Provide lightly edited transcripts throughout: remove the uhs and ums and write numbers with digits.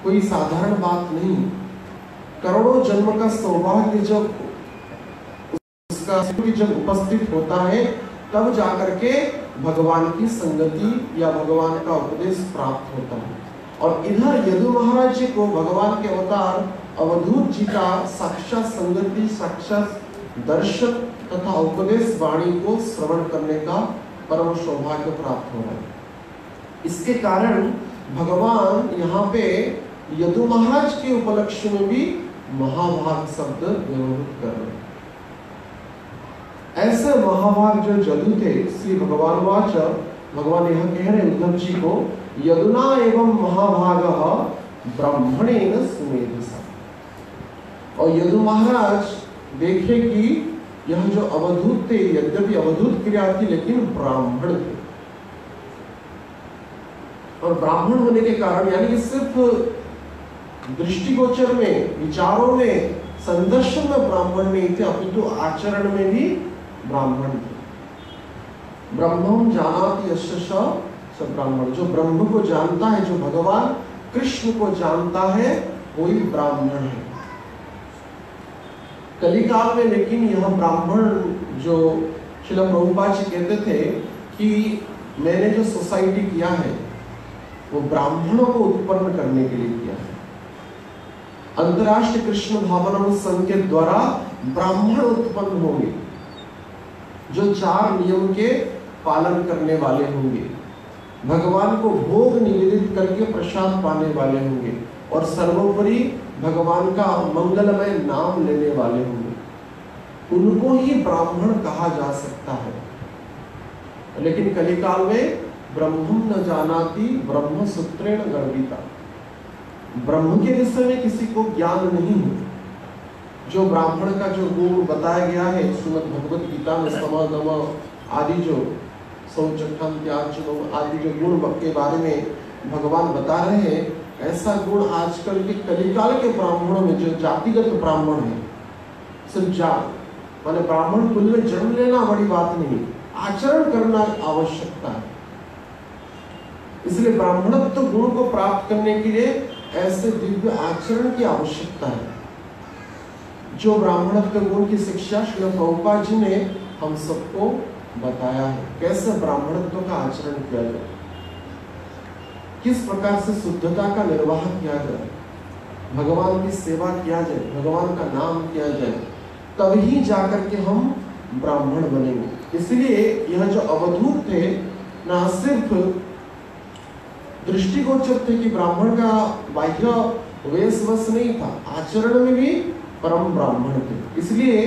कोई साधारण बात नहीं। करोड़ों जन्म का सौभाग्य जब उसका जब उपस्थित होता है तब जाकर के भगवान की संगति या भगवान का उपदेश प्राप्त होता है। और इधर यदु महाराज जी को भगवान के अवतार अवधूत जी का साक्षात संगति, साक्षात दर्शन तथा उपदेश वाणी को श्रवण करने का परम सौभाग्य प्राप्त हो रहा है। इसके कारण भगवान यहाँ पे यदु महाराज के उपलक्ष्य में भी महाभाग शब्द व्यवहित कर रहे हैं। ऐसे महाभाग जो जदु थे, श्री भगवान वाच, भगवान यह कह रहे उद्धव जी को, यदुना एवं महाभागः ब्राह्मणेन सुमेधसा। और यदु महाराज देखे कि यह जो अवधूत थे, यद्यपि अवधूत क्रिया थी लेकिन ब्राह्मण थे। और ब्राह्मण होने के कारण यानी कि सिर्फ दृष्टिगोचर में, विचारों में, संदर्शन में ब्राह्मण नहीं थे, अपितु आचरण में भी ब्राह्मण थे। ब्रह्मं जानाति यस्य स ब्राह्मण, जो ब्रह्म को जानता है, जो भगवान कृष्ण को जानता है, वही ब्राह्मण है। कलिकाल में लेकिन यह ब्राह्मण जो श्रील प्रभुपाद जी कहते थे कि मैंने जो सोसाइटी किया है वो ब्राह्मणों को उत्पन्न करने के लिए किया है। अंतर्राष्ट्रीय कृष्ण भावना संघ के द्वारा ब्राह्मण उत्पन्न होंगे जो 4 नियम के पालन करने वाले होंगे, भगवान को भोग निवेदित करके प्रसाद पाने वाले होंगे और सर्वोपरि भगवान का मंगलमय नाम लेने वाले होंगे। उनको ही ब्राह्मण कहा जा सकता है। लेकिन कलिकाल में ब्रह्मं न जानाति ब्रह्म सूत्रेण गर्भिता, ब्रह्म के विषय में किसी को ज्ञान नहीं है। जो ब्राह्मण का जो गुण बताया गया है श्रीमद् भगवत गीता में, समागम आदि जो शौचम त्याज्यम आदि जो गुण के बारे में भगवान बता रहे हैं, ऐसा गुण आजकल के कलिकाल के ब्राह्मणों में, जो जातिगत ब्राह्मण है, सिर्फ जात माने ब्राह्मण कुल में जन्म लेना बड़ी बात नहीं, आचरण करना आवश्यकता है। इसलिए ब्राह्मणत्व गुण को प्राप्त करने के लिए ऐसे दिव्य आचरण की आवश्यकता है। जो ब्राह्मणत्व गुण की शिक्षा श्रील प्रभुपाद जी ने हम सबको बताया है, कैसे ब्राह्मणत्व का आचरण किया जाए, किस प्रकार से शुद्धता का निर्वाह किया जाए, भगवान की सेवा किया जाए, भगवान का नाम किया जाए, तभी जाकर के हम ब्राह्मण बनेंगे। इसलिए यह जो अवधूत थे ना सिर्फ दृष्टिगोचर थे कि ब्राह्मण का बाह्य वेशवश नहीं था, आचरण में भी परम ब्राह्मण थे। इसलिए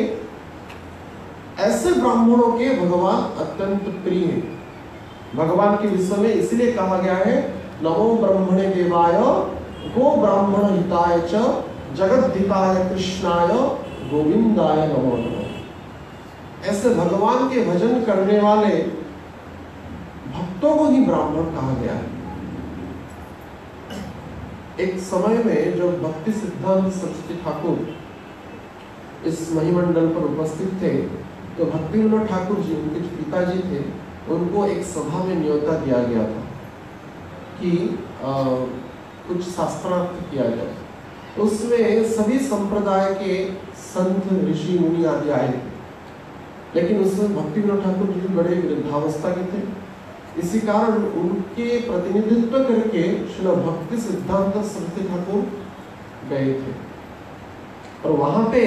ऐसे ब्राह्मणों के भगवान अत्यंत प्रिय है। भगवान के विषय में इसलिए कहा गया है, नमो ब्रह्मणे देवाय गो ब्राह्मण हिताय च जगद्धिताय कृष्णाय गोविंदाय नमो नमः। ऐसे भगवान के भजन करने वाले भक्तों को ही ब्राह्मण कहा गया है। एक समय में जब भक्ति सिद्धांत सरस्वती ठाकुर इस महिमंडल पर उपस्थित थे, तो भक्ति विनोद ठाकुर जी, उनके जो पिताजी थे, उनको एक सभा में न्योता दिया गया था कि कुछ शास्त्रार्थ किया जाए। उसमें सभी संप्रदाय के संत, ऋषि, मुनि आदि आए थे, लेकिन उसमें भक्ति विनोद ठाकुर जी बड़े वृद्धावस्था के थे। इसी कारण उनके प्रतिनिधित्व करके श्रील भक्ति सिद्धांत सरस्वती ठाकुर गए थे। और वहां पे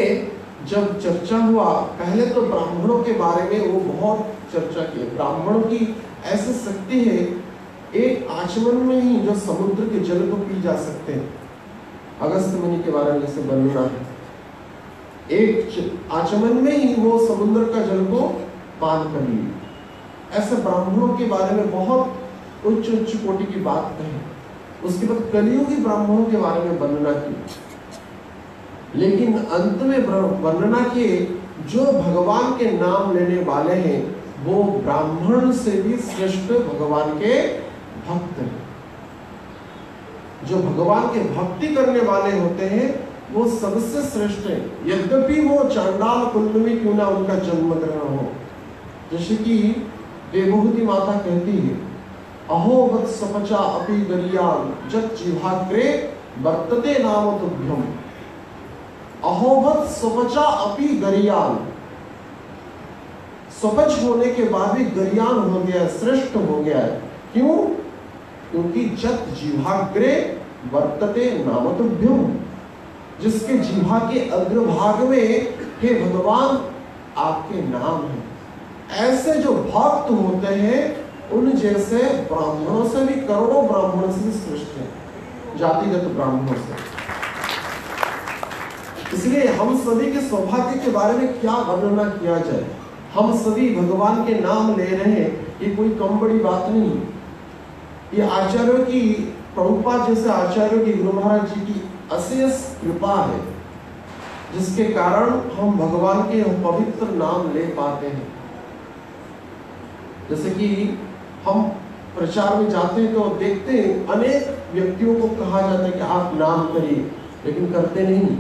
जब चर्चा हुआ, पहले तो ब्राह्मणों के बारे में वो बहुत चर्चा की। ब्राह्मणों की ऐसी शक्ति है, एक आचमन में ही जो समुद्र के जल को पी जा सकते हैं। अगस्त मुनि के बारे में जैसे वर्णना है, एक आचमन में ही वो समुद्र का जल को पान कर लिए। ऐसे ब्राह्मणों के बारे में बहुत उच्च उच्च कोटि की बात कही। उसके बाद कलियुगी ब्राह्मणों के बारे में वर्णना की, लेकिन अंत में वर्णना किए जो भगवान के नाम लेने वाले हैं वो ब्राह्मण से भी श्रेष्ठ भगवान के भक्त हैं। जो भगवान के भक्ति करने वाले होते हैं वो सबसे श्रेष्ठ है, यद्यपि वो चांडाल कुल में क्यों ना उनका जन्म ग्रहण हो। जैसे कि देवहूति माता कहती है, अहो वत्सपचा अपि गरियान जत जिह्वाग्रे वर्तते नाम तुभ्यम अहोवत स्वपचा अपि गरियान। स्वपच होने के बाद भी गरियान हो गया, श्रेष्ठ हो गया है। क्यों? क्योंकि जत जिह्वाग्रे वर्तते नाम तुभ्यम, जिसके जिह्वा के अग्रभाग में हे भगवान आपके नाम है। ऐसे जो भक्त होते हैं उन जैसे ब्राह्मणों से भी, करोड़ों ब्राह्मणों से भी श्रेष्ठ है, जातिगत ब्राह्मणों से। इसलिए हम सभी के सौभाग्य के बारे में क्या वर्णना किया जाए। हम सभी भगवान के नाम ले रहे हैं, ये कोई कम बड़ी बात नहीं। ये आचार्यों की, प्रभुपाद जैसे आचार्यों की, गुरु महाराज जी की अशेष कृपा है, जिसके कारण हम भगवान के पवित्र नाम ले पाते हैं। जैसे कि हम प्रचार में जाते हैं तो देखते हैं अनेक व्यक्तियों को कहा जाता है कि आप नाम करिए, लेकिन करते नहीं,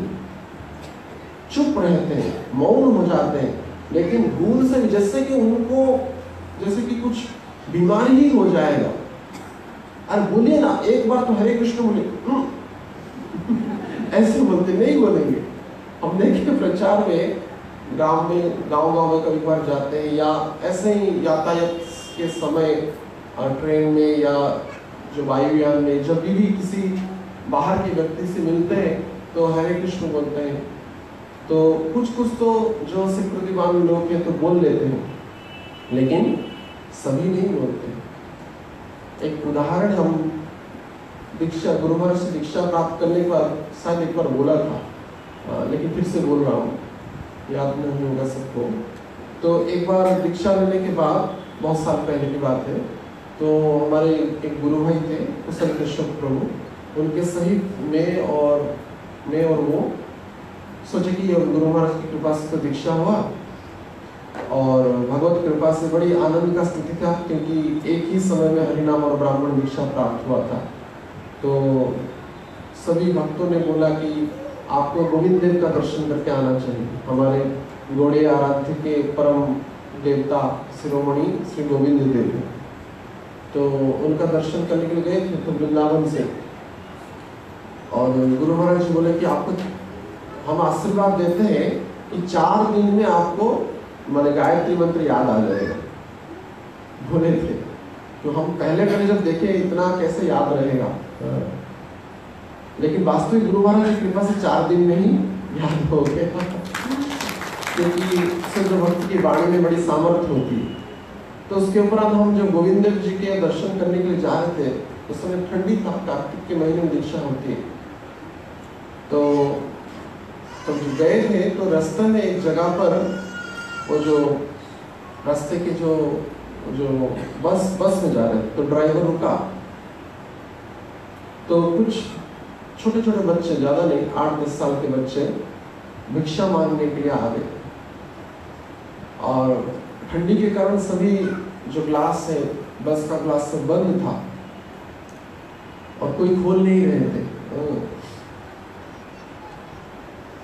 चुप रहते हैं, मौन हो जाते हैं। लेकिन भूल से, जैसे कि उनको जैसे कि कुछ बीमारी ही हो जाएगा। अरे बोलिए ना, एक बार तो हरे कृष्ण बोले, ऐसे बोलते नहीं बोलेंगे। हम देखें प्रचार में, गांव में कभी बार जाते हैं, या ऐसे ही यातायात के समय ट्रेन में या जो वायुयान में जब भी किसी बाहर के व्यक्ति से मिलते हैं तो हरे कृष्ण बोलते हैं। तो कुछ तो जो स्वीकृतिवान लोग हैं तो बोल लेते हैं, लेकिन सभी नहीं बोलते। एक उदाहरण, हम दीक्षा, गुरु महाराज से दीक्षा प्राप्त करने के बाद शायद एक बार बोला था, लेकिन फिर से बोल रहा हूँ, याद नहीं होगा सबको। तो एक बार दीक्षा लेने के बाद, बहुत साल पहले की बात है, तो हमारे एक गुरु भाई थे कुशल कृष्ण प्रभु, उनके सहित मैं और वो सोचे कि गुरु महाराज की कृपा से तो दीक्षा हुआ, और भगवत कृपा से बड़ी आनंद का स्थिति था, क्योंकि एक ही समय में हरिनाम और ब्राह्मण दीक्षा प्राप्त हुआ था। तो सभी भक्तों ने बोला कि आपको गोविंद देव का दर्शन करके आना चाहिए। हमारे गौड़ीय आराध्य के परम देवता शिरोमणि श्री गोविंद देव हैं, तो उनका दर्शन करने के लिए गए थे तो वृंदावन से। और गुरु महाराज जी बोले कि आपको हम आशीर्वाद देते हैं कि 4 दिन में आपको माने गायत्री मंत्र याद आ जाएगा, बोले थे। तो हम पहले जब देखे इतना कैसे याद रहेगा, लेकिन वास्तविक गुरु महाराज की कृपा से 4 दिन में ही याद हो गया, क्योंकि सिद्ध भक्त की वाणी में बड़ी सामर्थ्य होती है। तो उसके उपरांत हम जब गोविंद देव जी के दर्शन करने के लिए जा रहे थे, उस समय ठंडी था, कार्तिक के महीने में दीक्षा होती है। तो जब गए थे तो रास्ते में एक जगह पर वो जो रास्ते के जो बस में जा रहे थे, तो ड्राइवर रुका, तो कुछ छोटे छोटे बच्चे, ज़्यादा नहीं, 8-10 साल के बच्चे भिक्षा मांगने के लिए आ गए। और ठंडी के कारण सभी जो ग्लास है, बस का ग्लास सब बंद था और कोई खोल नहीं रहे थे।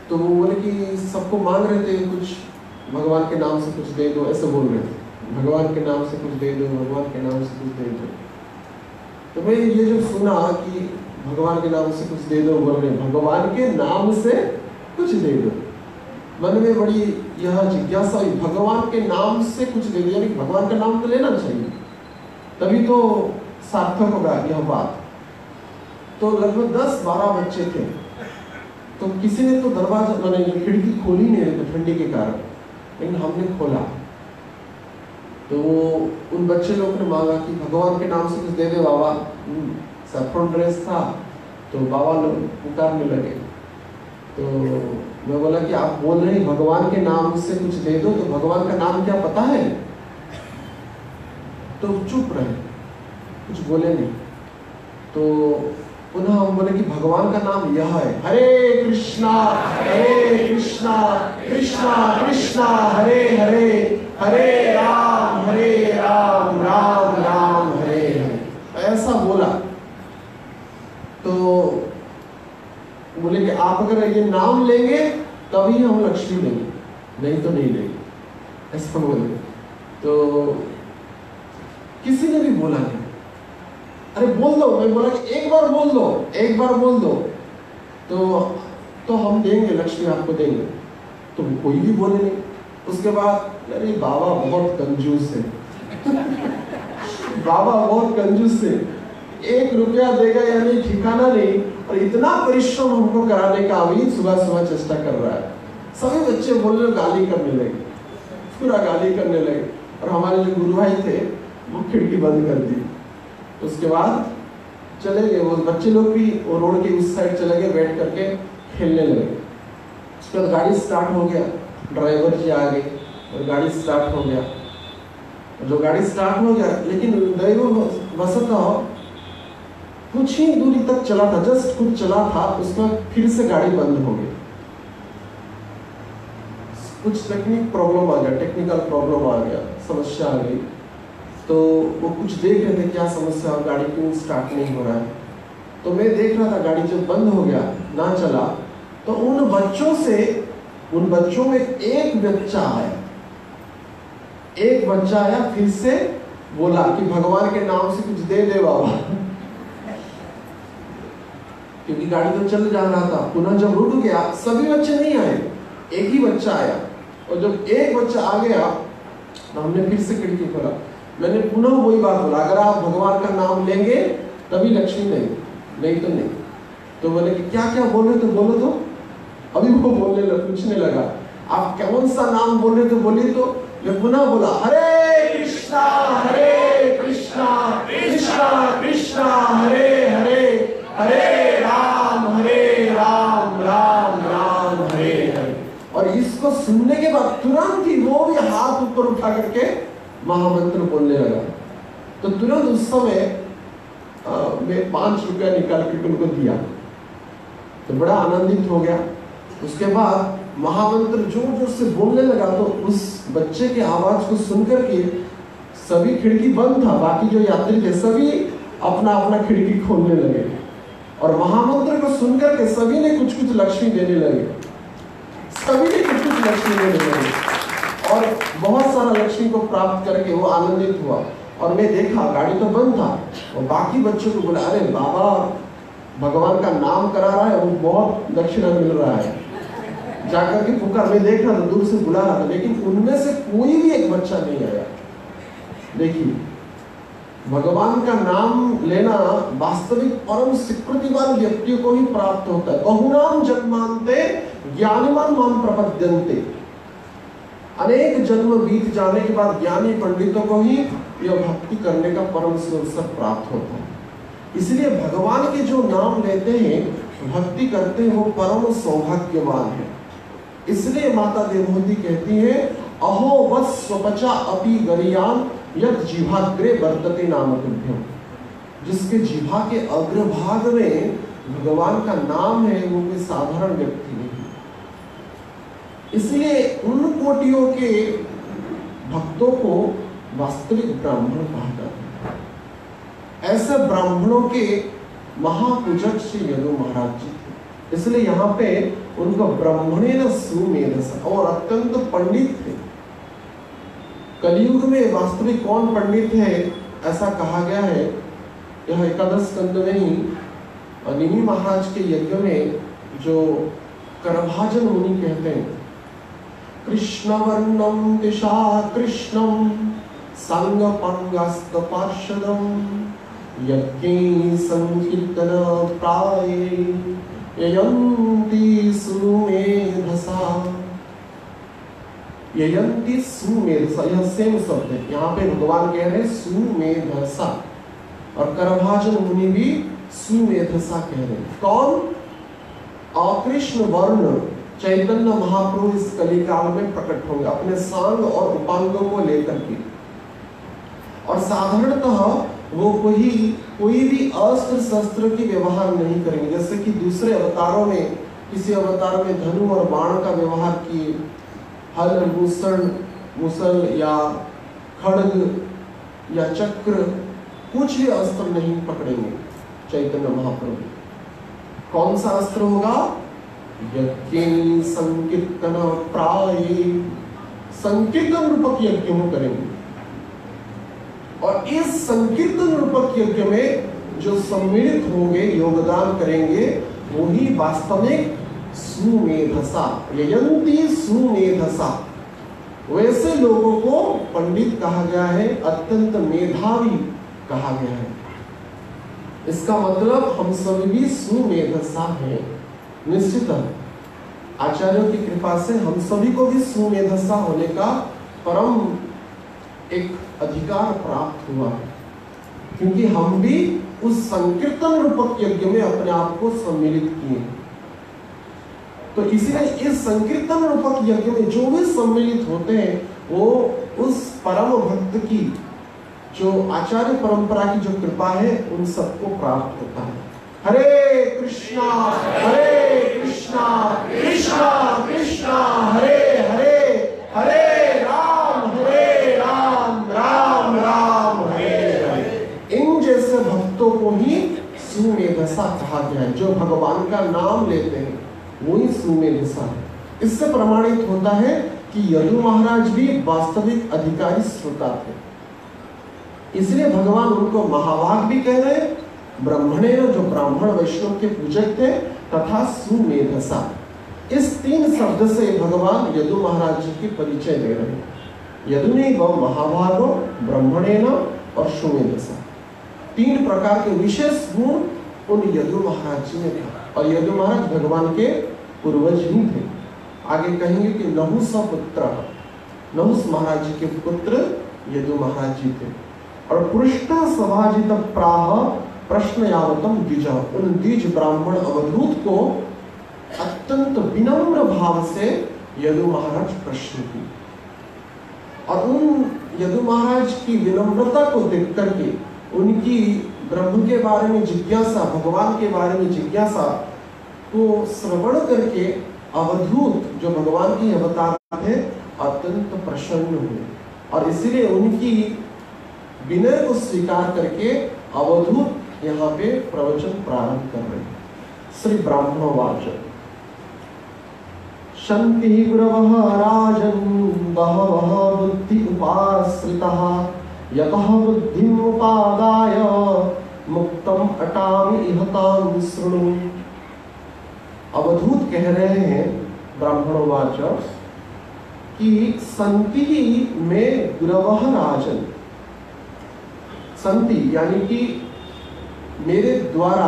तो वो बोले कि सबको मांग रहे थे, कुछ भगवान के नाम से कुछ दे दो, ऐसे बोल रहे थे, भगवान के नाम से कुछ दे दो, भगवान के नाम से कुछ दे दो। तो मैं ये जो सुना कि भगवान के नाम से कुछ दे दो बोल रहे, भगवान के नाम से कुछ दे दो, मन में बड़ी यह जिज्ञासा हुई, भगवान के नाम से कुछ दे दो, यानी भगवान का नाम तो लेना चाहिए, तभी तो सार्थक होगा यह बात। तो लगभग 10-12 बच्चे थे, तो किसी ने तो दरवाजा मैंने खिड़की खोली नहीं रही थी ठंडी के कारण, लेकिन हमने खोला। तो उन बच्चे लोगों ने मांगा कि भगवान के नाम से कुछ दे दे बाबा। सैफ्रॉन ड्रेस था, तो बाबा लोग पुकारने लगे। तो मैं बोला कि आप बोल रहे हैं भगवान के नाम से कुछ दे दो, तो भगवान का नाम क्या पता है? तो चुप रहे, कुछ बोले नहीं। तो पुनः हम बोले कि भगवान का नाम यह है, हरे कृष्णा कृष्णा कृष्णा हरे हरे, हरे राम राम राम हरे हरे, ऐसा बोला। तो बोले कि आप अगर ये नाम लेंगे तभी हम लक्ष्मी लेंगे, नहीं तो नहीं लेंगे, ऐसा बोले। तो किसी ने भी बोला नहीं, अरे बोल दो। मैं बोला कि एक बार बोल दो, तो हम देंगे, लक्ष्मी आपको देंगे। तो कोई भी बोले नहीं। उसके बाद अरे बाबा बहुत कंजूस है बाबा बहुत कंजूस है, 1 रुपया देगा या नहीं ठिकाना नहीं, और इतना परिश्रम हमको कराने का अभी सुबह सुबह चेष्टा कर रहा है। सभी बच्चे बोलने गाली करने लगे, पूरा गाली करने लगे। और हमारे जो गुरु भाई थे वो खिड़की बंद कर दी। उसके बाद चले गए वो बच्चे लोग भी, वो रोड के उस साइड चले गए, बैठ करके खेलने लगे। उसके बाद गाड़ी स्टार्ट हो गया, ड्राइवर जी आ गए और गाड़ी स्टार्ट हो गया। जो गाड़ी स्टार्ट हो गया, लेकिन दैववशतः कुछ ही दूरी तक चला था, जस्ट कुछ चला था, उसके बाद फिर से गाड़ी बंद हो गई। कुछ टेक्निकल प्रॉब्लम आ गया, समस्या आ गई। तो वो कुछ देख रहे थे क्या समस्या, गाड़ी क्यों स्टार्ट नहीं हो रहा है। तो मैं देख रहा था गाड़ी जब बंद हो गया, ना चला, तो उन बच्चों में एक बच्चा आया, फिर से बोला कि भगवान के नाम से कुछ दे दे बाबा क्योंकि गाड़ी तो चल जा रहा था। पुनः जब रुक गया, सभी बच्चे नहीं आए, एक ही बच्चा आया। और जब एक बच्चा आ गया तो हमने फिर से खिड़की खोला। मैंने पुनः वही बात बोला, अगर आप भगवान का नाम लेंगे तभी लक्ष्मी देंगे, नहीं तो नहीं। तो बोले कि क्या क्या बोल रहे थे, बोलो तो। अभी वो पूछने लगा आप कौन सा नाम बोल रहे थे, बोलिए तो। मैं पुनः बोला हरे कृष्णा कृष्णा कृष्णा हरे हरे, हरे राम राम राम हरे हरे। और इसको सुनने के बाद तुरंत ही वो भी हाथ ऊपर उठा करके महामंत्र बोलने लगा। तो तुरंत उस समय मैं 5 रुपया निकाल के उनको दिया, तो बड़ा आनंदित हो गया। उसके बाद महामंत्र जोर जोर से बोलने लगा, तो उस बच्चे के आवाज को सुनकर के सभी खिड़की बंद था, बाकी जो यात्री थे सभी अपना अपना खिड़की खोलने लगे। और महामंत्र को सुनकर के सभी ने कुछ कुछ लक्ष्मी देने लगे, सभी ने कुछ कुछ लक्ष्मी देने लगे। और बहुत सारा लक्ष्मी को प्राप्त करके वो आनंदित हुआ। और मैं देखा गाड़ी तो बंद था, और बाकी बच्चों को बोला अरे बाबा भगवान का नाम करा रहा है, वो बहुत दक्षिणा मिल रहा है, जाकर के पुकार। मैं देख रहा था, दूर से बुला रहा था, लेकिन उनमें से कोई भी एक बच्चा नहीं आया। देखिए भगवान का नाम लेना वास्तविक परम स्वीकृतिवान व्यक्तियों को ही प्राप्त होता है। बहुनाम जन्मांते ज्ञानिमान माम प्रपद्यन्ते। अनेक जन्म बीत जाने के बाद ज्ञानी पंडितों को ही यह भक्ति करने का परम अवसर प्राप्त होता है। इसलिए भगवान के जो नाम लेते हैं, भक्ति करते हैं, वो परम सौभाग्यवान है। इसलिए माता देवहूति कहती है अहो वत् स्वपचा अपि गरियान यत् जिह्वाग्रे वर्तते नाम तुभ्यम। जिसके जिह्वा के अग्रभाग में भगवान का नाम है, वो कोई साधारण व्यक्ति नहीं। इसलिए उन कोटियों के भक्तों को वास्तविक ब्राह्मण कहा जाता है। ऐसे ब्राह्मणों के महापूजक श्री यदु महाराज जी थे। इसलिए यहाँ पे उनको ब्राह्मणेन सुमेधस, और अत्यंत पंडित थे। कलयुग में वास्तविक कौन पंडित है ऐसा कहा गया है, यह एकादश स्कंद में ही निमि महाराज के यज्ञ में जो करभाजन मुनि कहते हैं, कृष्णवर्णं दिशा कृष्णं संगपंगस्त पार्षदं यज्ञे संकीर्तन प्राये ययन्ति सुमेधसा। ययन्ति सुमेधसा, यह सेम शब्द है। यहाँ पे भगवान कह रहे हैं सुमेधसा, और करभाजन मुनि भी सुमेधसा कह रहे हैं। कौन? अकृष्ण वर्ण चैतन्य महाप्रभु इस कलिकाल में प्रकट होंगे अपने सांग और उपांगों को लेकर के। और साधारणतः वो कोई भी अस्त्र शस्त्र की व्यवहार नहीं करेंगे, जैसे कि दूसरे अवतारों में किसी अवतार में धनु और बाण का व्यवहार किए, हल मुसल या खड्ग या चक्र, कुछ भी अस्त्र नहीं पकड़ेंगे चैतन्य महाप्रभु। कौन सा अस्त्र होगा? यज्ञ संकीर्तन प्राय, संकीर्तन रूपक यज्ञ करेंगे। और इस संकीर्तन रूपक यज्ञ में जो सम्मिलित होंगे, योगदान करेंगे, वो ही वास्तविक सुमेधसा, ययंती सुमेधसा। वैसे लोगों को पंडित कहा गया है, अत्यंत मेधावी कहा गया है। इसका मतलब हम सभी भी सुमेधसा हैं। निश्चित आचार्यों की कृपा से हम सभी को भी सुमेधसा होने का परम एक अधिकार प्राप्त हुआ है, क्योंकि हम भी उस संकीर्तन रूपक यज्ञ में अपने आप को सम्मिलित किए। तो इसलिए इस संकीर्तन रूपक यज्ञ में जो भी सम्मिलित होते हैं वो उस परम भक्त की जो आचार्य परंपरा की जो कृपा है उन सबको प्राप्त होता है। हरे कृष्णा कृष्णा कृष्णा हरे हरे, हरे राम राम राम हरे हरे। इन जैसे भक्तों को ही सुमेधसा कहा गया है। जो भगवान का नाम लेते हैं वही सुमेधसा है। इससे प्रमाणित होता है कि यदु महाराज भी वास्तविक अधिकारी श्रोता थे, इसलिए भगवान उनको महाभाग भी कह रहे हैं, ब्राह्मणेन जो ब्राह्मण वैष्णव के पूजक थे, तथा सुमेधसा। इस 3 शब्द से भगवान यदु महाराज जी की परिचय दे रहे हैं। यदुनैव महाभागो ब्राह्मणेन और सुमेधसा। 3 प्रकार के विशेष गुण उन यदु महाराज जी में था, और यदु महाराज भगवान के पूर्वज ही थे। आगे कहेंगे कि नहुष पुत्र, नहुष महाराज जी के पुत्र यदु महाराज जी थे। और पृष्ठ सभाजित प्राह प्रश्न यावतम द्विज, उन द्विज ब्राह्मण अवधूत को अत्यंत विनम्र भाव से यदु महाराज प्रश्न की। और उन यदु महाराज की विनम्रता को देख करके उनकी ब्रह्म के बारे में जिज्ञासा, भगवान के बारे में जिज्ञासा को श्रवण करके अवधूत जो भगवान की अवतार थे अत्यंत प्रसन्न हुए, और इसीलिए उनकी विनय को स्वीकार करके अवधूत यहाँ पे प्रवचन प्रारंभ कर रहे हैं। श्री ब्राह्मणोवाच शन्ति गुरवः राजन् बहवः बुद्धि उपाश्रिताः यतः बुद्धिम् उपादाय मुक्तम् अटामि इहतां शृणु। अवधूत कह रहे हैं ब्राह्मणोवाच कि संति में गुरवः राजन्, संति यानी कि मेरे द्वारा,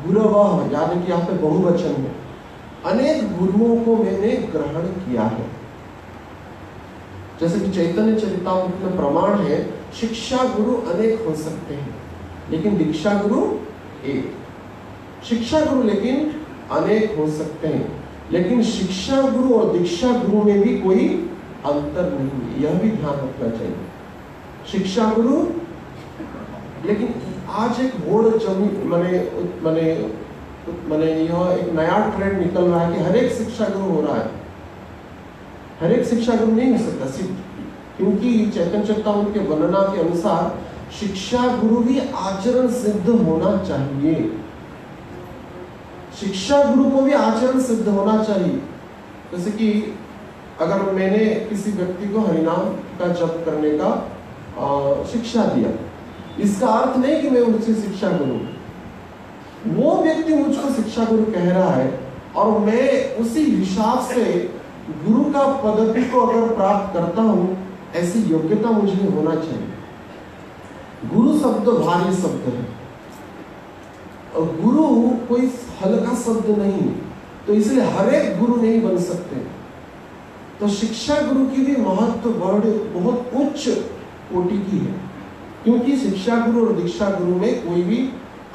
गुरवः यानी कि यहाँ पे बहुवचन है, अनेक गुरुओं को मैंने ग्रहण किया है। जैसे कि चैतन्य चरितामृत में प्रमाण है, शिक्षा गुरु अनेक हो सकते हैं लेकिन दीक्षा गुरु एक। शिक्षा गुरु लेकिन अनेक हो सकते हैं, लेकिन शिक्षा गुरु और दीक्षा गुरु में भी कोई अंतर नहीं है, यह भी ध्यान रखना चाहिए। शिक्षा गुरु, लेकिन आज एक बोर्ड जमी मैंने यह एक नया ट्रेंड निकल रहा है कि हर एक शिक्षा गुरु हो रहा है। हर एक शिक्षा गुरु नहीं हो सकता सिद्ध, क्योंकि चैतन्य चरितामृत के वर्णना के अनुसार शिक्षा गुरु भी आचरण सिद्ध होना चाहिए। शिक्षा गुरु को भी आचरण सिद्ध होना चाहिए। जैसे कि अगर मैंने किसी व्यक्ति को हरिनाम का जप करने का शिक्षा दिया, इसका अर्थ नहीं कि मैं उससे शिक्षा गुरु, वो व्यक्ति मुझको शिक्षा गुरु कह रहा है और मैं उसी हिसाब से गुरु का पदवी को अगर प्राप्त करता हूं, ऐसी योग्यता मुझे होना चाहिए। गुरु शब्द भारी शब्द है और गुरु कोई हल्का शब्द नहीं, तो इसलिए हर एक गुरु नहीं बन सकते। तो शिक्षा गुरु की भी महत्व बहुत उच्च कोटि की है, क्योंकि शिक्षा गुरु और दीक्षा गुरु में कोई भी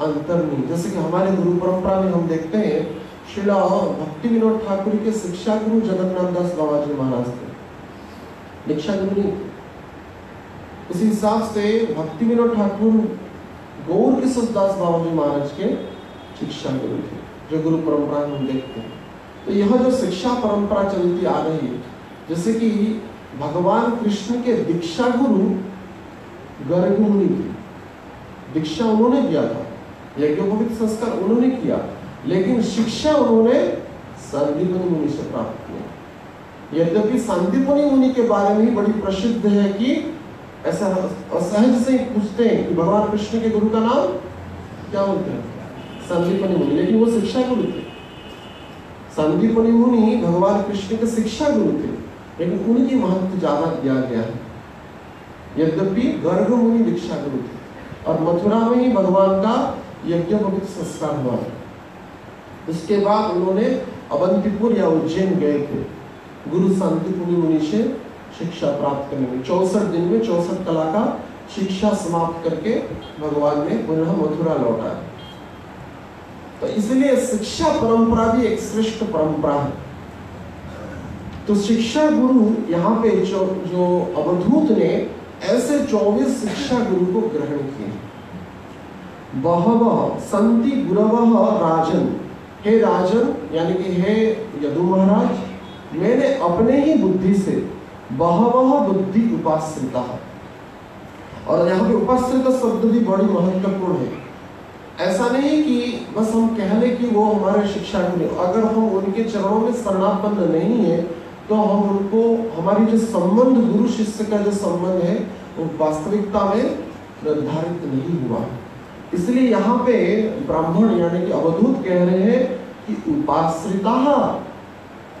अंतर नहीं। जैसे कि हमारे गुरु परंपरा में हम देखते हैं, श्रीला भक्ति विनोद ठाकुर के शिक्षा गुरु जगन्नाथ दास बाबा जी महाराज थे, दीक्षा गुरु नहीं। उसी हिसाब से भक्ति विनोद ठाकुर गौर किशोर दास बाबा जी महाराज के शिक्षा गुरु थे, जो गुरु परंपरा में हम देखते हैं। तो यह जो शिक्षा परंपरा चलती आ रही है, जैसे कि भगवान कृष्ण के दीक्षा गुरु गर्ग मुनि थे, दीक्षा उन्होंने किया था, यज्ञोपवीत संस्कार उन्होंने किया, लेकिन शिक्षा उन्होंने संदीपनि मुनि से प्राप्त किया। यद्यपि संदीपनि मुनि के बारे में ही बड़ी प्रसिद्ध है कि ऐसा असहज से पूछते हैं कि भगवान कृष्ण के गुरु का नाम क्या बोलते हैं, संदीपनि मुनि, लेकिन वो शिक्षा गुरु थे। संदीपनि मुनि भगवान कृष्ण के शिक्षा गुरु थे, लेकिन उनकी महत्व ज्यादा दिया गया है। यद्यपि गर्ग मुनि दीक्षा गुरु थे और मथुरा में ही भगवान का यज्ञोपवीत संस्कार हुआ। उसके बाद उन्होंने अवंतीपुर या उज्जैन गए थे गुरु संदीपनि मुनि से शिक्षा प्राप्त करने में। 64 दिन में 64 कला का शिक्षा समाप्त करके भगवान ने पुनः मथुरा लौटा। तो इसलिए शिक्षा परंपरा भी एक श्रेष्ठ परंपरा है। तो शिक्षा गुरु यहाँ पे जो अवधूत ने ऐसे 24 शिक्षा गुरु को ग्रहण किए। बहवः सन्ति गुरवः राजन, हे राजन यानी कि हे यदु महाराज, मैंने अपने ही बुद्धि से बहवः बुद्धि उपाश्रिता, और यहाँ पे उपाश्रित शब्द भी बड़ी महत्वपूर्ण है। ऐसा नहीं कि बस हम कह लें कि वो हमारे शिक्षा गुरु, अगर हम उनके चरणों में शरणापन्न नहीं है तो हम उनको, हमारी जो संबंध गुरु शिष्य का जो संबंध है वो वास्तविकता में निर्धारित नहीं हुआ। इसलिए यहाँ पे ब्राह्मण यानी कि अवधूत कह रहे हैं कि उपाश्रिता,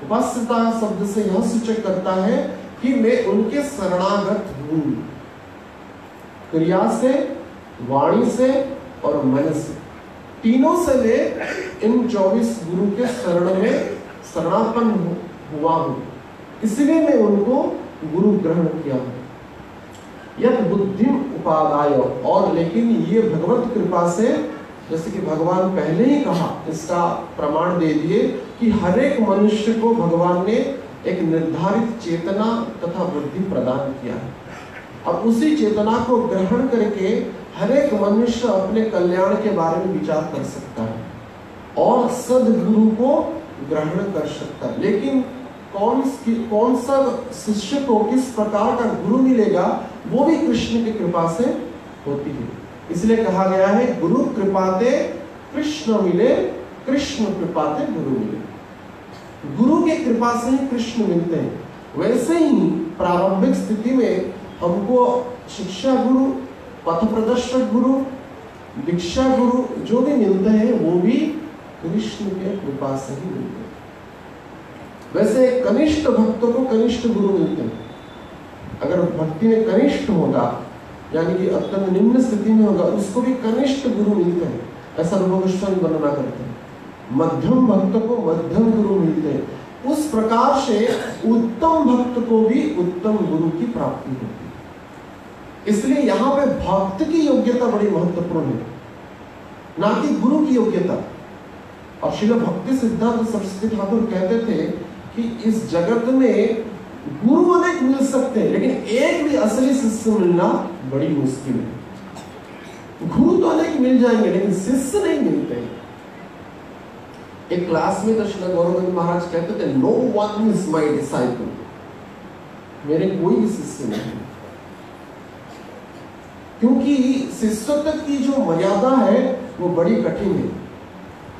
उपाश्रिता शब्द से यह सूचक करता है कि मैं उनके शरणागत हूँ, क्रिया से, वाणी से और मन से, तीनों से मैं इन 24 गुरु के शरण में शरणापन्न हुआ हूँ, इसलिए मैं उनको गुरु ग्रहण किया हूँ। यद बुद्धि उपादाय, और लेकिन ये भगवत कृपा से, जैसे कि भगवान पहले ही कहा, इसका प्रमाण दे दिए कि हर एक मनुष्य को भगवान ने एक निर्धारित चेतना तथा बुद्धि प्रदान किया है। अब उसी चेतना को ग्रहण करके हर एक मनुष्य अपने कल्याण के बारे में विचार कर सकता है और सदगुरु को ग्रहण कर सकता है। लेकिन कौन सा शिष्य को किस प्रकार का गुरु मिलेगा वो भी कृष्ण की कृपा से होती है। इसलिए कहा गया है गुरु कृपाते कृष्ण मिले, कृष्ण कृपाते गुरु मिले। गुरु की कृपा से ही कृष्ण मिलते हैं। वैसे ही प्रारंभिक स्थिति में हमको शिक्षा गुरु, पथ प्रदर्शक गुरु, दीक्षा गुरु जो भी मिलते हैं वो भी कृष्ण के कृपा से ही मिलते हैं। वैसे कनिष्ठ भक्तों को कनिष्ठ गुरु मिलते हैं। अगर भक्ति में कनिष्ठ होगा यानी कि अत्यंत निम्न स्थिति में होगा, उसको भी कनिष्ठ गुरु मिलते हैं, ऐसा रूप गोस्वामी वर्णना करते हैं। मध्यम भक्त को मध्यम गुरु मिलते हैं। उस प्रकार से उत्तम भक्त को भी उत्तम गुरु की प्राप्ति होती है। इसलिए यहाँ पे भक्त की योग्यता बड़ी महत्वपूर्ण है, ना कि गुरु की योग्यता। और श्रील भक्ति सिद्धांत सरस्वती ठाकुर कहते थे कि इस जगत में गुरु अनेक मिल सकते हैं, लेकिन एक भी असली शिष्य मिलना बड़ी मुश्किल है। गुरु तो अनेक मिल जाएंगे लेकिन शिष्य नहीं मिलते हैं। एक क्लास में तो श्री गौरव महाराज कहते थे, no one is my disciple, मेरे कोई भी शिष्य नहीं। क्योंकि शिष्यत्व की जो मर्यादा है वो बड़ी कठिन है।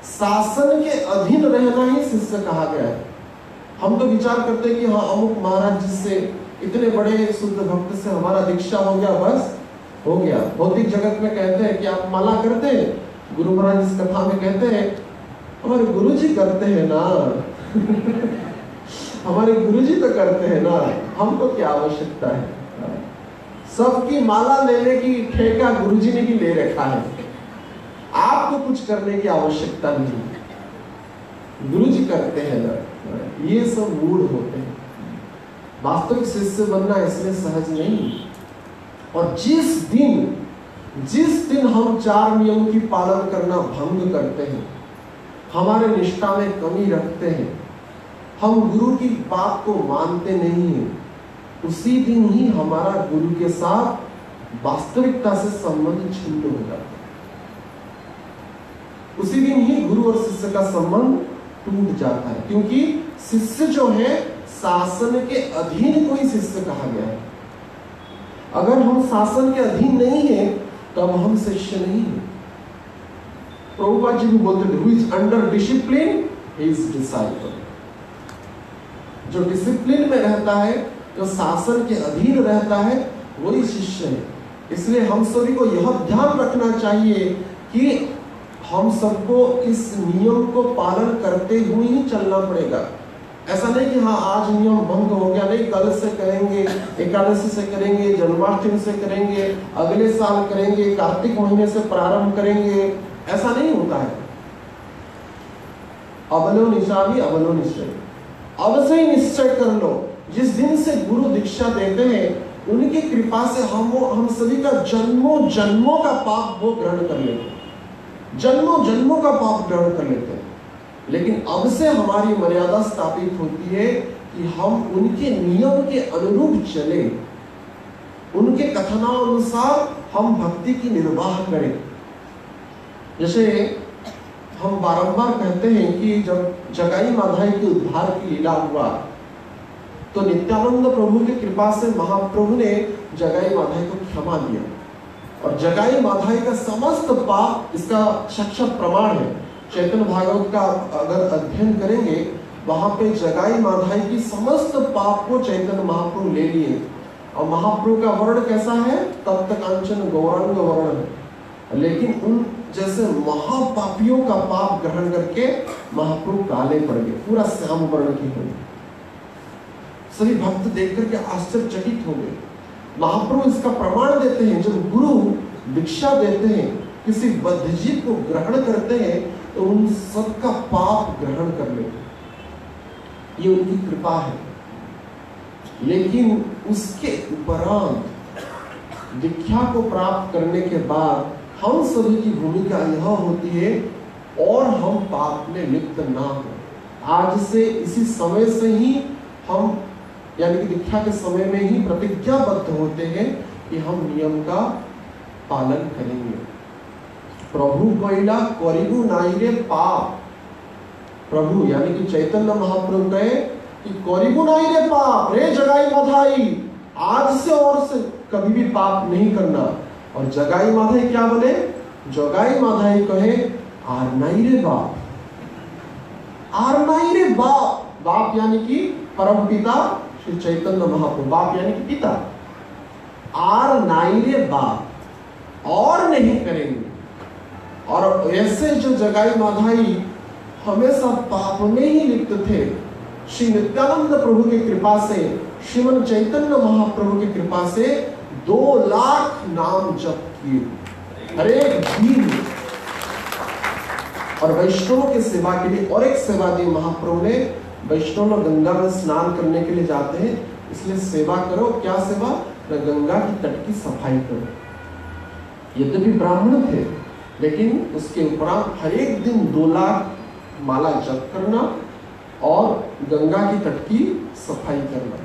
शासन के अधीन रहना ही शिष्य कहा गया है। हम तो विचार करते हैं कि हाँ अमुक महाराज जी से, इतने बड़े शुद्ध भक्त से हमारा दीक्षा हो गया, बस हो गया। भौतिक जगत में कहते हैं कि आप माला करते हैं, गुरु महाराज इस कथा में कहते हैं हमारे गुरु जी करते हैं ना हमारे गुरु जी तो करते हैं ना, हमको क्या आवश्यकता है। सबकी माला लेने की ठेका गुरु जी ने ही ले रखा है, आपको कुछ करने की आवश्यकता नहीं, गुरु जी करते हैं ना। ये सब मूढ़ होते हैं। वास्तविक शिष्य बनना इसमें सहज नहीं। और जिस दिन हम 4 नियम की पालन करना भंग करते हैं, हमारे निष्ठा में कमी रखते हैं, हम गुरु की बात को मानते नहीं हैं, उसी दिन ही हमारा गुरु के साथ वास्तविकता से संबंध छिन्न हो जाता है। उसी दिन ही गुरु और शिष्य का संबंध टूट जाता है। क्योंकि शिष्य जो है शासन के अधीन कोई शिष्य कहा गया है। अगर हम शासन के अधीन नहीं है तब हम शिष्य नहीं है। प्रभुपाद जी भी बोलते थे, who is under discipline is disciple। जो डिसिप्लिन में रहता है, जो शासन के अधीन रहता है, वही शिष्य है। इसलिए हम सभी को यह ध्यान रखना चाहिए कि हम सबको इस नियम को पालन करते हुए ही चलना पड़ेगा। ऐसा नहीं कि हाँ आज नियम भंग हो गया, नहीं कल से करेंगे, एकादशी से करेंगे, जन्माष्टमी से करेंगे, अगले साल करेंगे, कार्तिक महीने से प्रारंभ करेंगे, ऐसा नहीं होता है। अबलो निशानी अबलो निश्चय, अब से ही निश्चय कर लो। जिस दिन से गुरु दीक्षा देते हैं उनकी कृपा से हम सभी का जन्मों जन्मों का पाप वो ग्रहण कर लेते हैं, जन्मों जन्मों का पाप ग्रहण कर लेते हैं। लेकिन अब से हमारी मर्यादा स्थापित होती है कि हम उनके नियम के अनुरूप चले, उनके कथनानुसार हम भक्ति की निर्वाह करें। जैसे हम बारंबार कहते हैं कि जब जगाई माधाई के उद्धार की लीला हुआ तो नित्यानंद प्रभु की कृपा से महाप्रभु ने जगाई माधाई को क्षमा दिया, और जगाई माधाई का समस्त पाप इसका साक्षात प्रमाण है। चैतन्य भागवत का अगर अध्ययन करेंगे वहां पे जगाई माधाई की समस्त पाप को चैतन्य महाप्रभु ले लिए, और महाप्रभु का वर्ण कैसा है, तप्त कांचन गौरांग वर्ण है। लेकिन उन जैसे महापापियों का पाप ग्रहण करके महाप्रभु काले पड़ गए, पूरा श्याम वर्ण की हो। सभी भक्त देख करके आश्चर्यचकित हो गए। महाप्रभु इसका प्रमाण देते हैं, जब गुरु दीक्षा देते हैं, किसी बद्ध जीव को ग्रहण करते हैं तो उन सबका पाप ग्रहण कर लेते, ये उनकी कृपा है। लेकिन उसके उपरांत दीक्षा को प्राप्त करने के बाद हम सभी की भूमिका यह होती है और हम पाप में लिप्त ना हो। आज से इसी समय से ही हम यानी कि दीक्षा के समय में ही प्रतिज्ञाबद्ध होते हैं कि हम नियम का पालन करेंगे। प्रभु कोइला करिबु नाइरे पाप, प्रभु यानी कि चैतन्य महाप्रभु कहे कि करिबु नाइरे पाप, रे जगाई माधाई आज से और से कभी भी पाप नहीं करना। और जगाई माधाई क्या बोले, जगाई माधाई कहे आर नाइरे बाप, आर नाइरे बाप, बाप यानी कि परम पिता श्री चैतन्य महाप्रभु, बाप यानी कि पिता, आर नाइरे बाप, और नहीं करेंगे। और ऐसे जो जगाई माधाई हमेशा पाप में ही लिप्त थे, श्री नित्यानंद प्रभु की कृपा से, श्रीमन चैतन्य महाप्रभु की कृपा से 2 लाख नाम जप किए हर एक दिन। और वैष्णव की सेवा के लिए और एक सेवा दी महाप्रभु ने, वैष्णव लोग गंगा में स्नान करने के लिए जाते हैं, इसलिए सेवा करो। क्या सेवा, गंगा की तट की सफाई करो। यद्यपि ब्राह्मण थे लेकिन उसके उपरांत हर एक दिन 2 लाख माला जप करना और गंगा की तट की सफाई करना,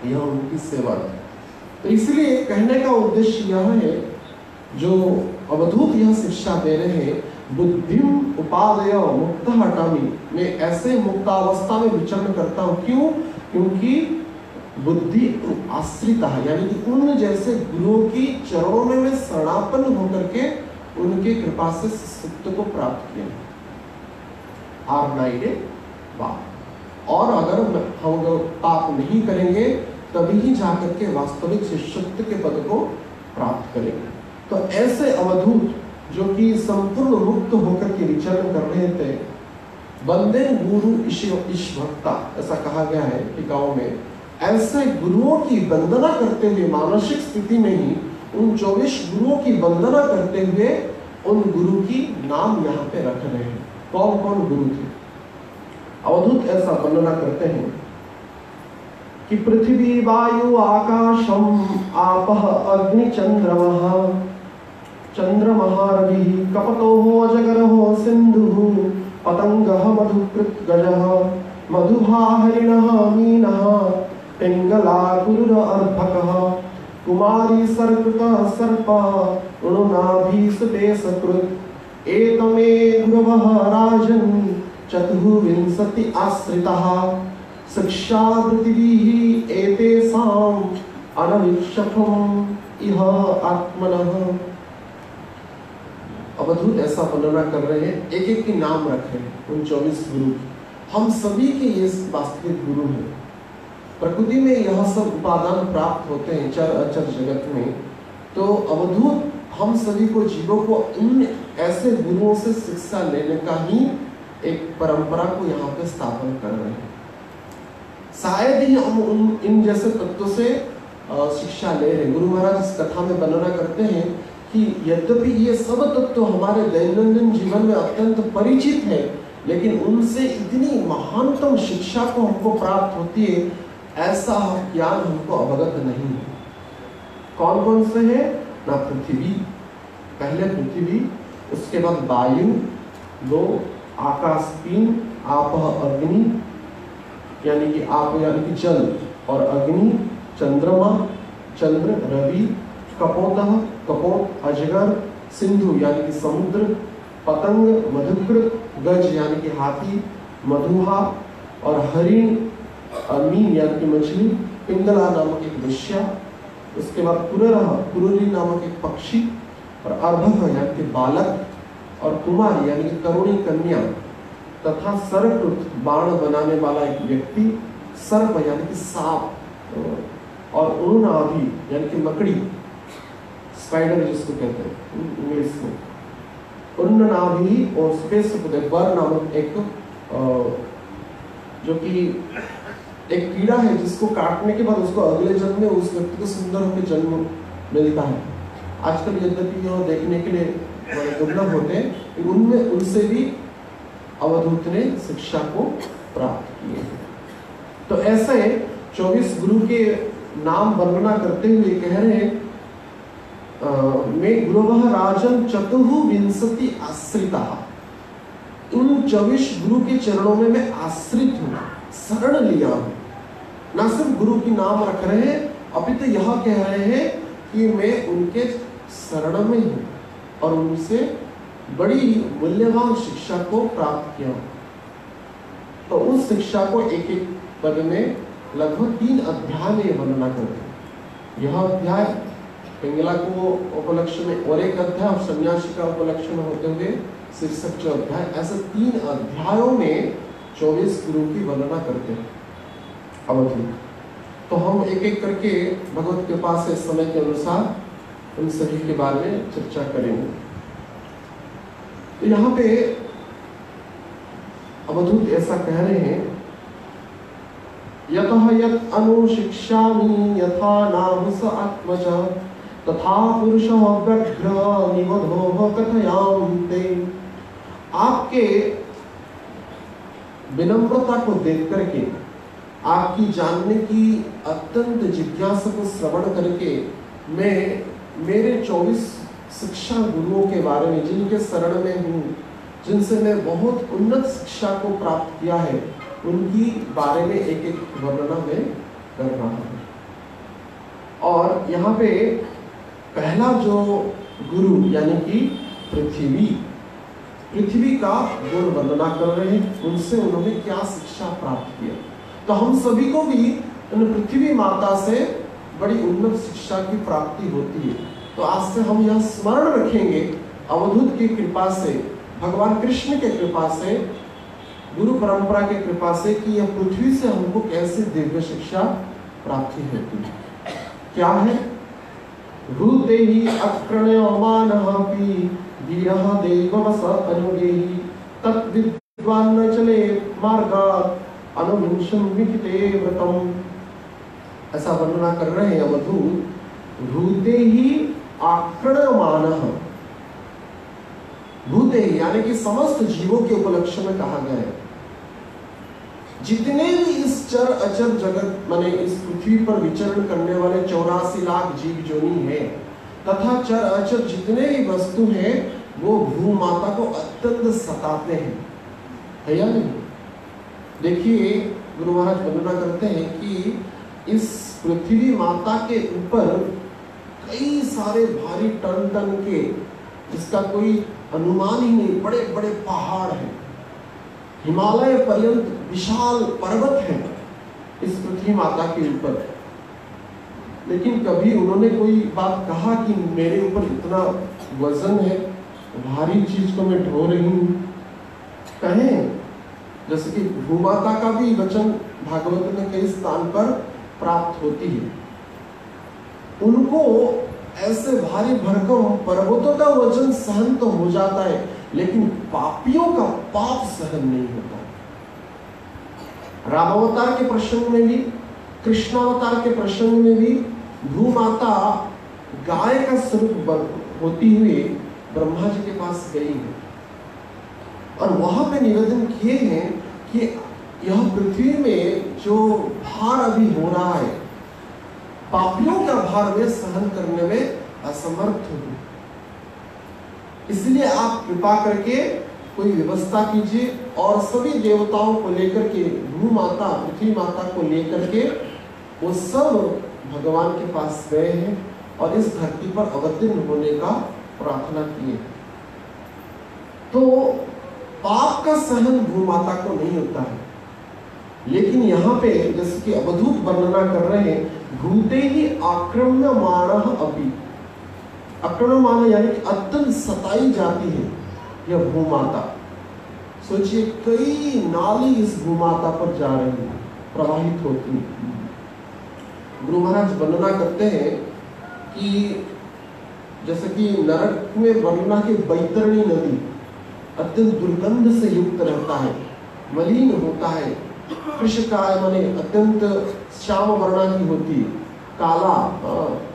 यह उनकी सेवा थी। तो इसलिए कहने का उद्देश्य यह है, जो अवधूत यह शिक्षा दे रहे हैं, बुद्धिम उपादेय मुक्त हटामी, मैं ऐसे मुक्तावस्था में विचरण करता हूँ। क्यों? क्योंकि बुद्धि आश्रित है, यानी कि उन जैसे गुरुओं की चरणों में मैं शरणापन्न होकर के उनके कृपा से शिष्यत्व को प्राप्त किया। आर नाइडे बाप, और अगर हम पाप नहीं करेंगे तभी ही जाकर के वास्तविक शिष्यत्व के पद को प्राप्त करेंगे। तो ऐसे अवधूत जो कि संपूर्ण मुक्त होकर के विचरण कर रहे थे, वंदे गुरु ईश भक्ता, ऐसा कहा गया है टीकाओं में। ऐसे गुरुओं की वंदना करते हुए मानसिक स्थिति में ही उन 24 गुरुओं की वंदना करते हुए उन गुरु की नाम यहाँ पे रख रहे हैं। कौन कौन गुरु थे? अवधूत ऐसा वर्णना करते हैं कि पृथ्वी वायु आकाशम आपः अग्नि चंद्रमः, चंद्रमः रविः कपतो अजगरः सिंधुः पतंगः मधुकृत्गजः मधुभा हरिणः मीनः पिंगला गुरुरर्भकः कुमारी सर्पः सर्पः उनुनाभिसुतेसकृत् एतमे गुरवः राजन् चतुर्विंशति आश्रिताः शिक्षा पृथिवीः एतेषाम् अनवीक्षकम् इह आत्मनः। अवधूत ऐसा वर्णना कर रहे हैं, एक एक के नाम रख रहे हैं उन 24 गुरु। हम सभी के ये वास्तविक गुरु हैं। प्रकृति में यह सब उपादान प्राप्त होते हैं चर अचर जगत में, तो अवधूत हम सभी को जीवों को इन ऐसे गुरुओं से शिक्षा लेने का ही एक परंपरा को यहाँ पे स्थापन कर रहे हैं। शायद ही हम इन जैसे तत्वों से शिक्षा ले रहे हैं। गुरु महाराज इस कथा में वर्णना करते हैं कि यद्यपि ये सब तत्व हमारे दैनंदिन जीवन में अत्यंत परिचित है, लेकिन उनसे इतनी महानतम शिक्षा को हमको प्राप्त होती है, ऐसा ज्ञान हमको अवगत नहीं है। कौन कौन से है ना? पृथ्वी, पहले पृथ्वी, उसके बाद वायु, 2 आकाश, 3 आपः अग्नि, यानी कि आप यानी कि जल और अग्नि, चंद्रमा, चंद्र, रवि, कपोतः, कपोत, अजगर, सिंधु यानी कि समुद्र, पतंग, मधुकृत, गज यानी कि हाथी, मधुहा और हरिण, मीन यानी कि मछली, पिंगला नामक एक वैश्या, उसके बाद पुररह, पुरुली नामक एक पक्षी, और अर्भक यानी कि बालक, और कुमार यानी कि करुणी कन्या, तथा सर्पकृत बाण बनाने वाला एक व्यक्ति, सर्प यानी कि सांप, और उन्नाभि यानी कि मकड़ी, स्पाइडर जिसको कहते हैं इंग्लिश में, उन्नाभि और स्पेस बर नामक एक जो कि एक कीड़ा है जिसको काटने के बाद उसको अगले जन्म में उस व्यक्ति को सुंदर होकर जन्म मिलता है। आजकल यद्यपि यह देखने के लिए दुर्लभ होते हैं, उनमें उनसे भी अवधूत ने शिक्षा को प्राप्त किए। तो ऐसे 24 गुरु के नाम वर्णना करते हुए कह रहे हैं, मैं गुरुवः राजन चतुर्विंशति आश्रिता, उन 24 गुरु के चरणों में मैं आश्रित हूँ, शरण लिया हूँ। ना सिर्फ गुरु की नाम रख रहे हैं, अपितु यह कह रहे हैं कि मैं उनके शरण में हूँ और उनसे बड़ी मूल्यवान शिक्षा को प्राप्त किया। तो उस शिक्षा को एक एक पद में लगभग 3 अध्याय में वर्णना करते हैं। यह अध्याय पिंगला को उपलक्ष्य में और एक अध्याय और सन्यासी का उपलक्ष्य में होते हुए शीर्षक जो अध्याय, ऐसे 3 अध्यायों में 24 गुरु की वर्णना करते हैं अवधि। तो हम एक एक करके भगवत कृपा से समय के अनुसार उन सभी के बारे में चर्चा करेंगे। तो यहाँ पे अवधूत ऐसा कह रहे हैं, यतः यत् अनुशिक्षामि यथा नाहुस आत्मज तथा पुरुषः व्यग्र निवधो कथयान्ते। आपके विनम्रता को देख करके, आपकी जानने की अत्यंत जिज्ञासा को श्रवण करके मैं मेरे 24 शिक्षा गुरुओं के बारे में, जिनके शरण में हूँ, जिनसे मैं बहुत उन्नत शिक्षा को प्राप्त किया है, उनकी बारे में एक एक वर्णना में कर रहा हूँ। और यहाँ पे पहला जो गुरु यानी कि पृथ्वी का गुण वर्णना कर रहे हैं, उनसे उन्होंने क्या शिक्षा प्राप्त किया। तो हम सभी को भी उन पृथ्वी माता से बड़ी उन्नत शिक्षा की प्राप्ति होती है। तो आज से हम यह स्मरण रखेंगे अवधूत की कृपा से, भगवान कृष्ण के कृपा से, गुरु परंपरा की कृपा से, कि यह पृथ्वी से हमको कैसे दिव्य शिक्षा प्राप्ति होती है। क्या है? भूते ही अक्रण्यमानः पि वीरः देववस अनुगेहि तद्विद्वान् न चले मार्गात् अनुविंशं विहिते व्रतम्। ऐसा वर्णना कर रहे हैं अवधूत। भूते ही आक्रण्यमानः, भूते ही यानी कि समस्त जीवों के उपलक्ष्य में कहा गया है। जितने भी इस चर अचर जगत माने इस पृथ्वी पर विचरण करने वाले 84 लाख जीव जोनी है, तथा चर अचर जितने भी वस्तु हैं, वो भू माता को अत्यंत सताते हैं, है या नहीं? देखिए गुरु महाराज वर्णना करते हैं कि इस पृथ्वी माता के ऊपर कई सारे भारी टन टन के, जिसका कोई अनुमान ही नहीं, बड़े बड़े पहाड़ हैं, हिमालय पर्यंत विशाल पर्वत है इस पृथ्वी माता के ऊपर। लेकिन कभी उन्होंने कोई बात कहा कि मेरे ऊपर इतना वजन है, भारी चीज को मैं ढो रही हूं? कहें, जैसे कि भूमाता का भी वचन भागवत में कई स्थान पर प्राप्त होती है। उनको ऐसे भारी भरकम पर्वतों का वजन सहन तो हो जाता है, लेकिन पापियों का पाप सहन नहीं होता। रामावतार के प्रसंग में भी, कृष्णावतार के प्रसंग में भी भूमाता गाय का स्वरूप होती हुई ब्रह्मा जी के पास गई है और वहां पे निवेदन किए हैं कि यह पृथ्वी में जो भार अभी हो रहा है, पापियों का भार में सहन करने में असमर्थ हूं, इसलिए आप कृपा करके कोई व्यवस्था कीजिए और सभी देवताओं को लेकर के, भूमाता पृथ्वी माता को लेकर के वो सब भगवान के पास गए हैं और इस धरती पर अवतीर्ण होने का प्रार्थना किए। तो पाप का सहन भूमाता को नहीं होता है, लेकिन यहाँ पे जैसे कि अवधूत वर्णना कर रहे हैं, भूते ही आक्रम्यमाणः अपि, आक्रम्यमाण यानी कि अत्यंत सताई जाती है यह भूमाता। सोचिए कई नाली इस भूमाता पर जा रही है, प्रवाहित होती है। गुरु महाराज वर्णना करते हैं कि जैसे कि नरक में वर्णना की बैतरणी नदी अत्यंत दुर्गंध से युक्त रहता है, मलिन होता है, कृष्णकाय माने अत्यंत श्याम वर्णा की होती, काला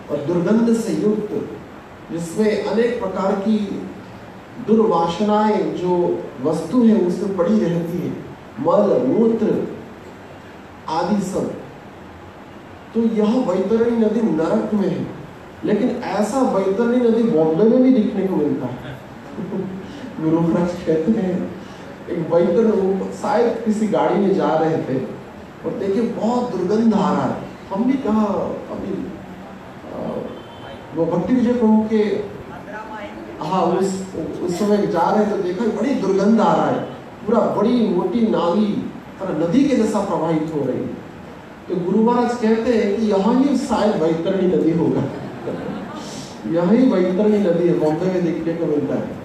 और दुर्गंध से युक्त, जिसमें अनेक प्रकार की दुर्वासनाएं जो वस्तु है उसमें पड़ी रहती है, मल मूत्र आदि सब। तो यह बैतरणी नदी नरक में है, लेकिन ऐसा बैतरणी नदी बॉम्बे में भी दिखने को मिलता है। गुरु महाराज कहते हैं एक बैतरणी, शायद किसी गाड़ी में जा रहे थे और देखिए बहुत दुर्गंध आ रहा है। हम भी कहा अभी वो भक्ति विजय प्रभु के हाँ उस समय जा रहे तो देखा बड़ी दुर्गंध आ रहा है, पूरा बड़ी मोटी नाली और नदी के जैसा प्रवाहित हो रही है। तो गुरु महाराज कहते हैं कि यहाँ ही शायद बैतरणी नदी होगा। यही बैतरणी नदी है, बॉम्बे में देखने को मिलता है।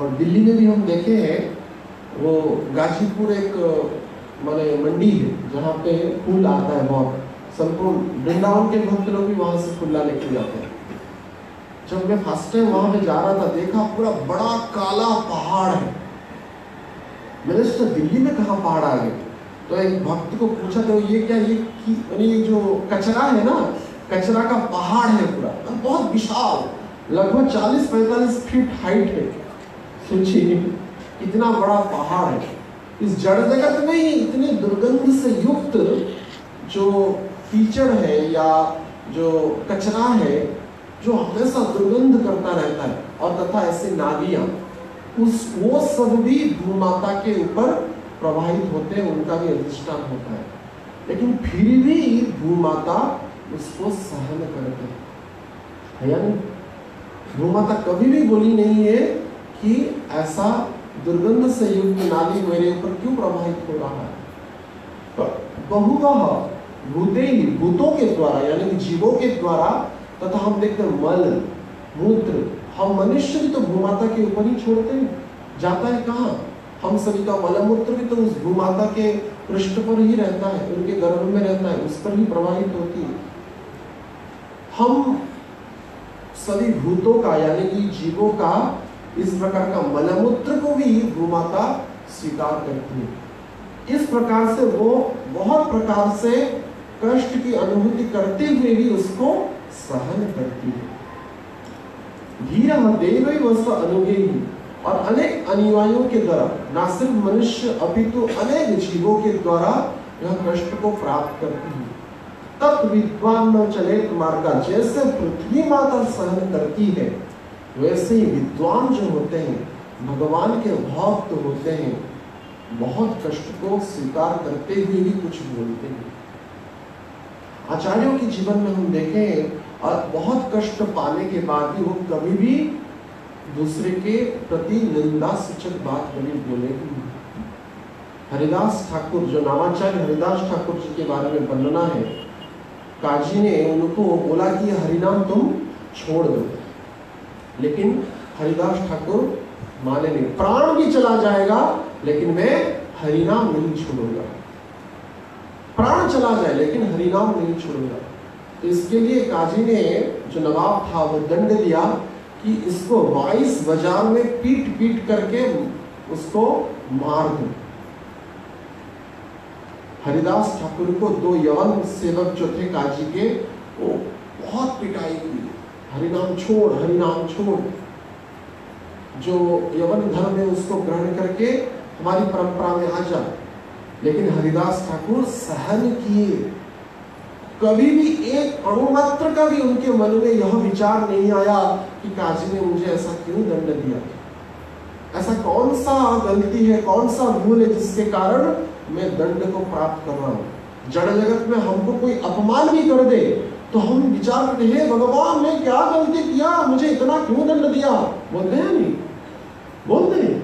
और दिल्ली में भी हम देखे हैं, वो गाजीपुर एक माने मंडी है जहाँ पे फूल आता है बहुत, संपूर्ण वृंदावन के भक्त लोग भी वहां से फूला लेके जाते हैं। जब मैं फर्स्ट टाइम वहां पे जा रहा था, देखा पूरा बड़ा काला पहाड़ है। मैंने सोचा दिल्ली में कहाँ पहाड़ आ गए, तो एक भक्त को पूछा तो ये क्या, ये जो कचरा है ना, कचरा का पहाड़ है पूरा, बहुत विशाल, लगभग 40-45 फीट हाइट है। सोचिए इतना बड़ा पहाड़ है। इस जड़ जगत में ही इतनी दुर्गंध से युक्त जो कीचड़ है या जो कचरा है जो हमेशा दुर्गंध करता रहता है, और तथा ऐसे नालियां, वो सब भी भूमाता के ऊपर प्रवाहित होते हैं, उनका भी अधिष्ठान होता है। लेकिन फिर भी भूमाता उसको सहन करते हैं, यानी भूमाता कभी भी बोली नहीं है कि ऐसा दुर्गंध से युक्त नाली मेरे ऊपर क्यों प्रवाहित हो रहा है। बहुवह भूते ही, भूतों के द्वारा यानी कि जीवों के द्वारा, तथा हम देखते हैं मल मूत्र, हम मनुष्य भी तो भूमाता के ऊपर ही छोड़ते हैं, जाता है कहाँ, हम सभी का मल मूत्र भी तो उस भूमाता के पृष्ठ पर ही रहता है, उनके गर्भ में रहता है, उस पर ही प्रवाहित होती है। हम सभी भूतों का यानी कि जीवों का इस प्रकार का मलमूत्र को भी भूमाता स्वीकार करती है। इस प्रकार से वो बहुत प्रकार से कष्ट की अनुभूति करते हुए भी उसको सहन करती है। धीरः देवैव स अनुगेहि, और अनेक अनुयायियों के द्वारा, न सिर्फ मनुष्य अपितु अनेक जीवों के द्वारा यह कष्ट को प्राप्त करती है। तत् विद्वान न चलेत मार्गा, जैसे पृथ्वी माता सहन करती है वैसे ही विद्वान जो होते हैं, भगवान के भक्त होते हैं, बहुत कष्ट को स्वीकार करते हुए भी कुछ बोलते हैं। आचार्यों के जीवन में हम देखें, और बहुत कष्ट पाने के बाद भी वो कभी भी दूसरे के प्रति निंदा सूचक बात कभी बोले नहीं। हरिदास ठाकुर, जो नामाचार्य हरिदास ठाकुर जी के बारे में वर्णना है, काजी ने उनको बोला कि हरिनाम तुम छोड़ दो, लेकिन हरिदास ठाकुर माने नहीं, प्राण भी चला जाएगा लेकिन मैं हरिनाम नहीं छोड़ूंगा, प्राण चला जाए लेकिन हरिनाम नहीं छोड़ूंगा। तो इसके लिए काजी ने जो नवाब था वो दंड दिया कि इसको 22 बाजार में पीट पीट करके उसको मार दो। हरिदास ठाकुर को 2 यवन सेवक जो थे काजी के, वो बहुत पिटाई की, हरिनाम छोड़, हरिनाम छोड़। जो यवन धर्म है उसको ग्रहण करके हमारी परंपरा में आ जा। लेकिन हरिदास ठाकुर सहन किए, कभी भी एक अणु मात्र का भी उनके मन में यह विचार नहीं आया कि काजी ने मुझे ऐसा क्यों दंड दिया, ऐसा कौन सा गलती है, कौन सा भूल है जिसके कारण मैं दंड को प्राप्त कर रहा हूं। जड़ जगत में हमको कोई अपमान भी कर दे तो हम विचार करते हैं, भगवान मैं क्या गलती किया, मुझे इतना क्यों दंड दिया। बोलते हैं नहीं, बोलते हैं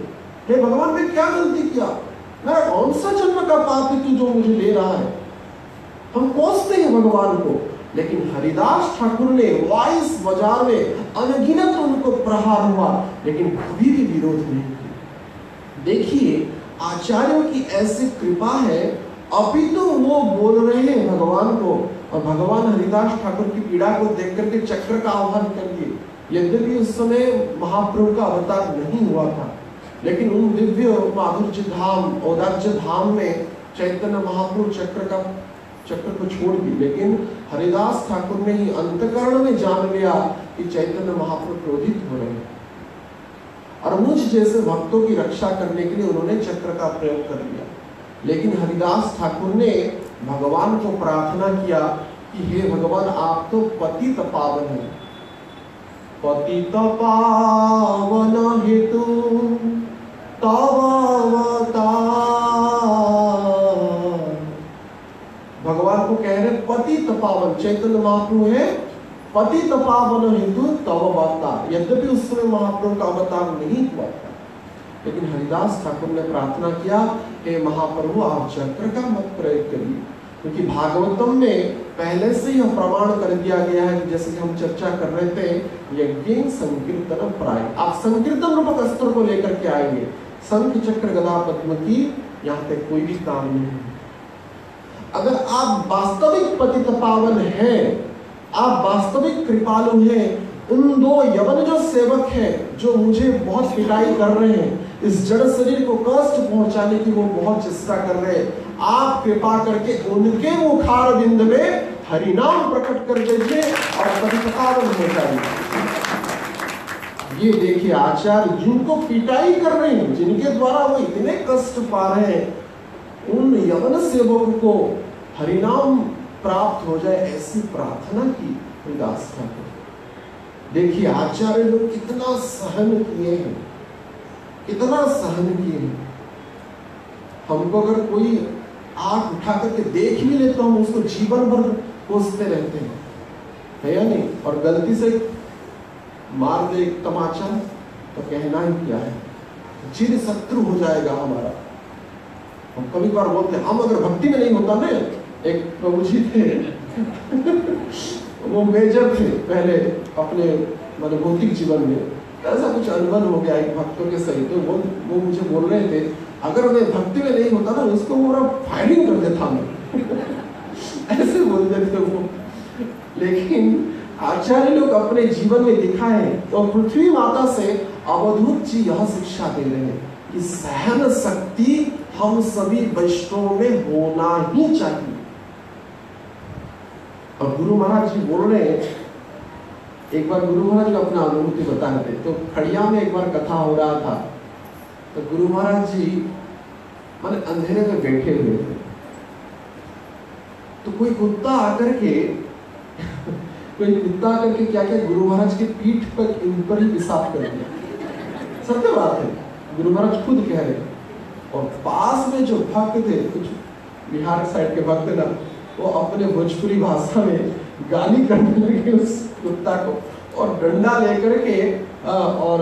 हे भगवान मैं क्या गलती किया, मेरा कौन सा जन्म का पाप है तू जो मुझे ले रहा है। हम कोसते हैं भगवान को। लेकिन हरिदास ठाकुर ने 22 बाजार में अनगिनत उनको प्रहार हुआ, लेकिन कभी भी विरोध नहीं किया। देखिए आचार्यों की ऐसी कृपा है, अपितु वो बोल रहे हैं भगवान को, और भगवान हरिदास ठाकुर की पीड़ा को देख करके चक्र का आह्वान कर दिए। यद्यपि उस समय महाप्रभु का अवतार नहीं हुआ था, लेकिन उन दिव्य माधुर्य धाम औदार्य धाम में चैतन्य महाप्रभु चक्र को छोड़ दी। लेकिन हरिदास ठाकुर ने ही अंतकरण में जान लिया कि चैतन्य महाप्रभु क्रोधित हो रहे हैं, और मुझ जैसे भक्तों की रक्षा करने के लिए उन्होंने चक्र का प्रयोग कर लिया। लेकिन हरिदास ठाकुर ने भगवान को प्रार्थना किया कि हे भगवान आप तो पतित पावन हैं, पतित पावन हेतु तव अवतार। भगवान को कह रहे पतित पावन, चैतन्य महाप्रभु है पतित पावन हेतु तव अवतार। यद्यपि उस समय महाप्रभु का अवतार नहीं हुआ था, लेकिन हरिदास ठाकुर ने प्रार्थना किया हे महाप्रभु आप चक्र का मत प्रयोग करिए, क्योंकि भागवतम में पहले से यह प्रमाण कर दिया गया है कि जैसे कि हम चर्चा कर रहे थे, यज्ञ संकीर्तन प्राय। आप संकीर्तन रूपक अस्त्र को लेकर के आएंगे, शंख चक्र गदा पद्म की यहाँ पे कोई भी काम नहीं है। अगर आप वास्तविक पतित पावन हैं, आप वास्तविक कृपालु हैं, उन 2 यवन जो सेवक हैं जो मुझे बहुत पिटाई कर रहे हैं, इस जड़ शरीर को कष्ट पहुंचाने की वो बहुत चेष्टा कर रहे हैं, आप कृपा करके उनके मुखार बिंद में हरिनाम प्रकट कर दीजिए और पतित पावन हो जाइए। ये देखिए आचार्य जिनको पिटाई कर रहे हैं, जिनके द्वारा वो इतने कष्ट पा रहे हैं, उन यवन सेवकों को हरिनाम प्राप्त हो जाए ऐसी प्रार्थना की हरिदास ठाकुर। देखिए आचार्य लोग कितना सहन किए हैं, कितना सहन किए हैं। हमको अगर कोई आंख उठा करके देख भी ले तो हम उसको जीवन भर कोसते रहते हैं, है या नहीं। और गलती से मार दे एक तमाचा तो कहना ही क्या है, चिर शत्रु हो जाएगा हमारा। हम कभी बार बोलते हैं हम अगर भक्ति में नहीं होता ना, एक प्रभु जी थे वो मेजर थे पहले अपने मतलब भौतिक जीवन में, ऐसा कुछ अनुभव हो गया एक भक्तों के सही, तो वो मुझे बोल रहे थे अगर मैं भक्ति में नहीं होता ना उसको पूरा फायरिंग कर देता मैं ऐसे बोलते थे वो। लेकिन आचार्य लोग अपने जीवन में दिखाए तो पृथ्वी माता से अवधूत जी यह शिक्षा दे रहे हैं कि सहन शक्ति हम सभी वैष्णव में होना ही चाहिए। और गुरु महाराज जी बोल रहे हैं, एक बार गुरु महाराज जी अपना अनुभूति बता रहे थे, तो खड़िया में एक बार कथा हो रहा था, तो गुरु महाराज जी माने अंधेरे में बैठे हुए थे, तो कोई कुत्ता आकर के क्या क्या गुरु महाराज के पीठ पर इन पर ही पेशाब कर दिया। सत्य बात है, गुरु महाराज खुद कह रहे हैं। और पास में जो भक्त थे, कुछ बिहार साइड के भक्त ना, वो अपने भोजपुरी भाषा में गाली करने लगे उस कुत्ता को, और डंडा लेकर के और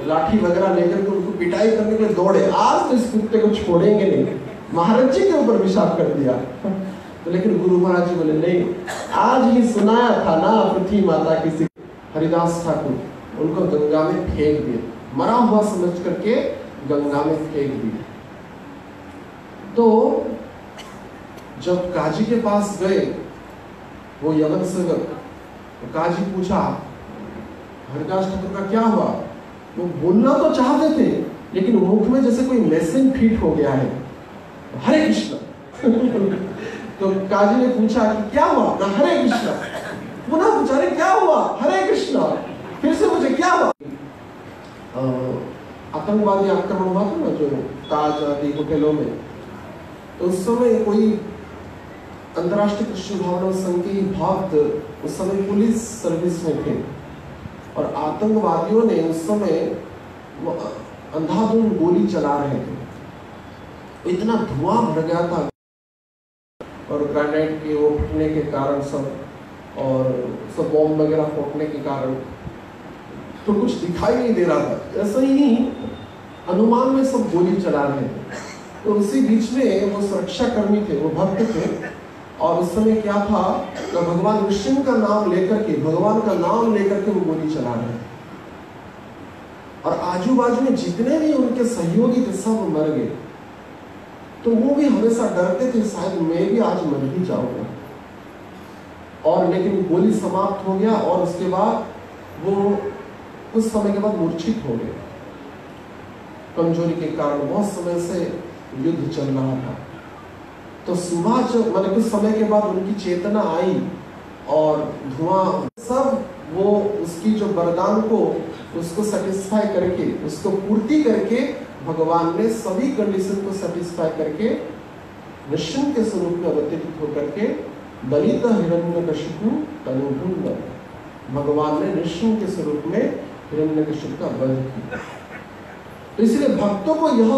लाठी वगैरह लेकर के उनको पिटाई करने के लिए दौड़े। आज तो इस कुत्ते को छोड़ेंगे नहीं, महाराज जी के ऊपर पेशाब कर दिया। तो लेकिन गुरु महाराज जी बोले नहीं, आज ही सुनाया था ना पृथ्वी माता किसी। हरिदास ठाकुर उनको गंगा में फेंक दिए, मरा हुआ समझ करके गंगा में फेंक दिए। तो जब काजी के पास गए वो यवन सेवक, तो काजी पूछा हरिदास ठाकुर का क्या हुआ? वो बोलना तो चाहते थे लेकिन मुख में जैसे कोई मैसेज फिट हो गया है, हरे कृष्ण। तो काजी ने पूछा कि क्या हुआ? ना हरे कृष्ण। पुनः पूछा अरे क्या हुआ? हरे कृष्ण। फिर से पूछे क्या हुआ? आतंकवादी आक्रमण हुआ था ना जो ताज आदि होटलों में, तो उस समय कोई अंतर्राष्ट्रीय कृष्ण भावना संघ के भक्त उस समय पुलिस सर्विस में थे और आतंकवादियों ने उस समय अंधाधुंध गोली चला रहे थे। इतना धुआं भर गया था और ग्रेनेड के वो फटने के कारण सब और सब बॉम्ब वगैरह फटने के कारण तो कुछ दिखाई नहीं दे रहा था। ऐसा ही अनुमान में सब गोली चला रहे थे। तो उसी बीच में वो सुरक्षा कर्मी थे, वो भक्त थे और उस समय क्या था तो भगवान विष्णु का नाम लेकर के, भगवान का नाम लेकर के वो गोली चला रहे थे और आजू बाजू में जितने भी उनके सहयोगी थे सब मर गए। तो वो भी हमेशा डरते थे शायद मैं भी आज मर ही जाऊंगा। और लेकिन गोली समाप्त हो गया और उसके बाद वो कुछ समय के बाद मूर्छित हो गए। कमजोरी के कारण बहुत समय से युद्ध चल रहा था। तो सुबह जब मतलब कुछ समय के बाद उनकी चेतना आई और धुआं सब वो उसकी जो वरदान को उसको सेटिस्फाई करके, उसको पूर्ति करके भगवान ने सभी कंडीशन को सेटिस्फाई करके निश्चिंत के स्वरूप में अवतरित होकर के दलित हिरण्यकशिपु तनुभुंड, भगवान ने निश्चिंत के स्वरूप में हिरण्यकशिपु का वध किया। तो इसलिए भक्तों को यह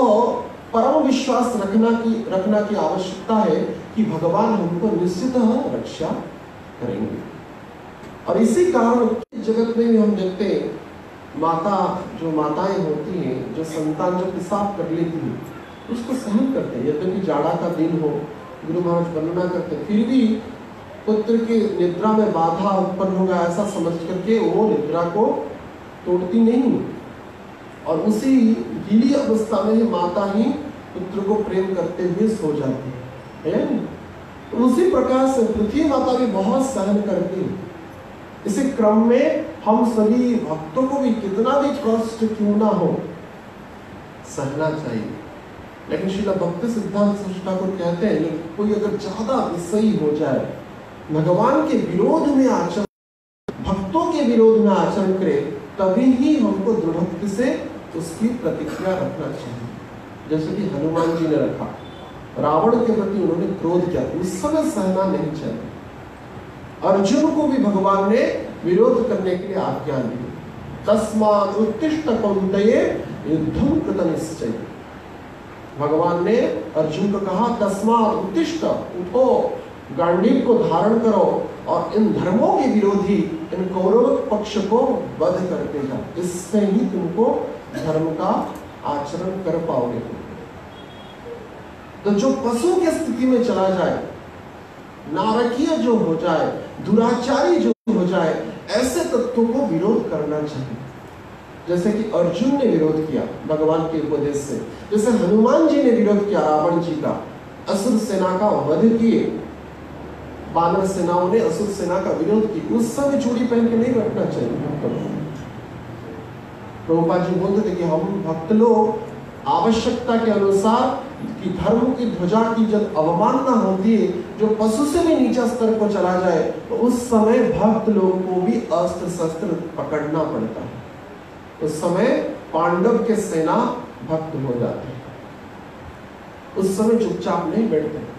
परम विश्वास रखना की आवश्यकता है कि भगवान हमको निश्चित रक्षा करेंगे। और इसी कारण जगत में भी हम देखते हैं माता जो माताएं होती हैं, जो संतान जो पेशाब कर लेती है उसको सहन करते हैं। यद्यपि जाड़ा का दिन हो, गुरु महाराज वर्णना करते हैं, फिर भी पुत्र की निद्रा में बाधा उत्पन्न होगा ऐसा समझ करके वो निद्रा को तोड़ती नहीं और उसी गीली अवस्था में ही माता ही पुत्र को प्रेम करते हुए सो जाती है। तो उसी प्रकार से पृथ्वी माता भी बहुत सहन करती है। इसी क्रम में हम सभी भक्तों को भी कितना भी कष्ट क्यों ना हो सहना चाहिए। लेकिन श्रील भक्ति सिद्धांत ठाकुर कहते हैं कोई अगर ज्यादा विषयी हो जाए, भगवान के विरोध में आचरण, भक्तों के विरोध में आचरण करे, तभी ही हमको दृढ़ से उसकी प्रतिक्रिया रखना चाहिए। जैसे कि हनुमान जी ने रखा, रावण के प्रति उन्होंने क्रोध किया, उस समय सहना नहीं चाहिए। अर्जुन को भी भगवान ने विरोध करने के लिए आज्ञा दी, तस्मात् उत्तिष्ठ कौन्तेय युद्धं कृत निश्चय। भगवान ने अर्जुन को कहा तस्मात् उत्तिष्ठ, उठो, गांडीव को धारण करो और इन धर्मों के विरोधी इन कौरव पक्ष को वध करके जाओ, इससे ही तुमको धर्म का आचरण कर पाओगे। तो जो पशु की स्थिति में चला जाए, नारकीय जो हो जाए, दुराचारी जो हो जाए, ऐसे तत्वों को विरोध करना चाहिए। जैसे कि अर्जुन ने विरोध किया भगवान के उपदेश से, जैसे हनुमान जी ने विरोध किया रावण जी का, असुर सेना का वध किए, वानर सेनाओं ने असुर सेना का विरोध किया। उस समय चूड़ी पहन के नहीं बैठना चाहिए। प्रभुपाद जी बोलते थे कि हम भक्त लोग आवश्यकता के अनुसार कि धर्म की ध्वजा की जब अवमानना होती है, जो पशु से भी नीचा स्तर को चला जाए, तो उस समय भक्त लोगों को भी अस्त्र शस्त्र पकड़ना पड़ता है। उस समय पांडव के सेना भक्त हो जाते हैं, उस समय चुपचाप नहीं बैठते।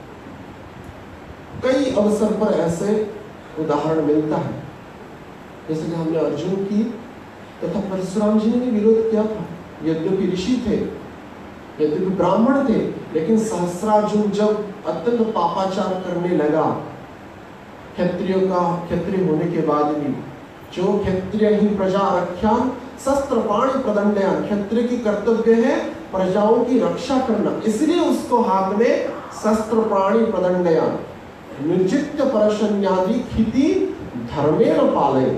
कई अवसर पर ऐसे उदाहरण मिलता है, जैसे कि हमने अर्जुन की तथा परशुराम जी ने भी विरोध किया था। यद्यपि ऋषि थे, यद्यपि ब्राह्मण थे, लेकिन सहस्रार्जुन जब अत्यंत पापाचार करने लगा, क्षत्रिय होने के बाद भी, जो क्षत्रिय ही प्रजा रख्यान शस्त्र पाणि प्रदंडयान, क्षत्रिय की कर्तव्य है प्रजाओं की रक्षा करना, इसलिए उसको हाथ में शस्त्र पाणि प्रदंडयान निर्जित्य परशन्यादि खिति धर्मेण पालय,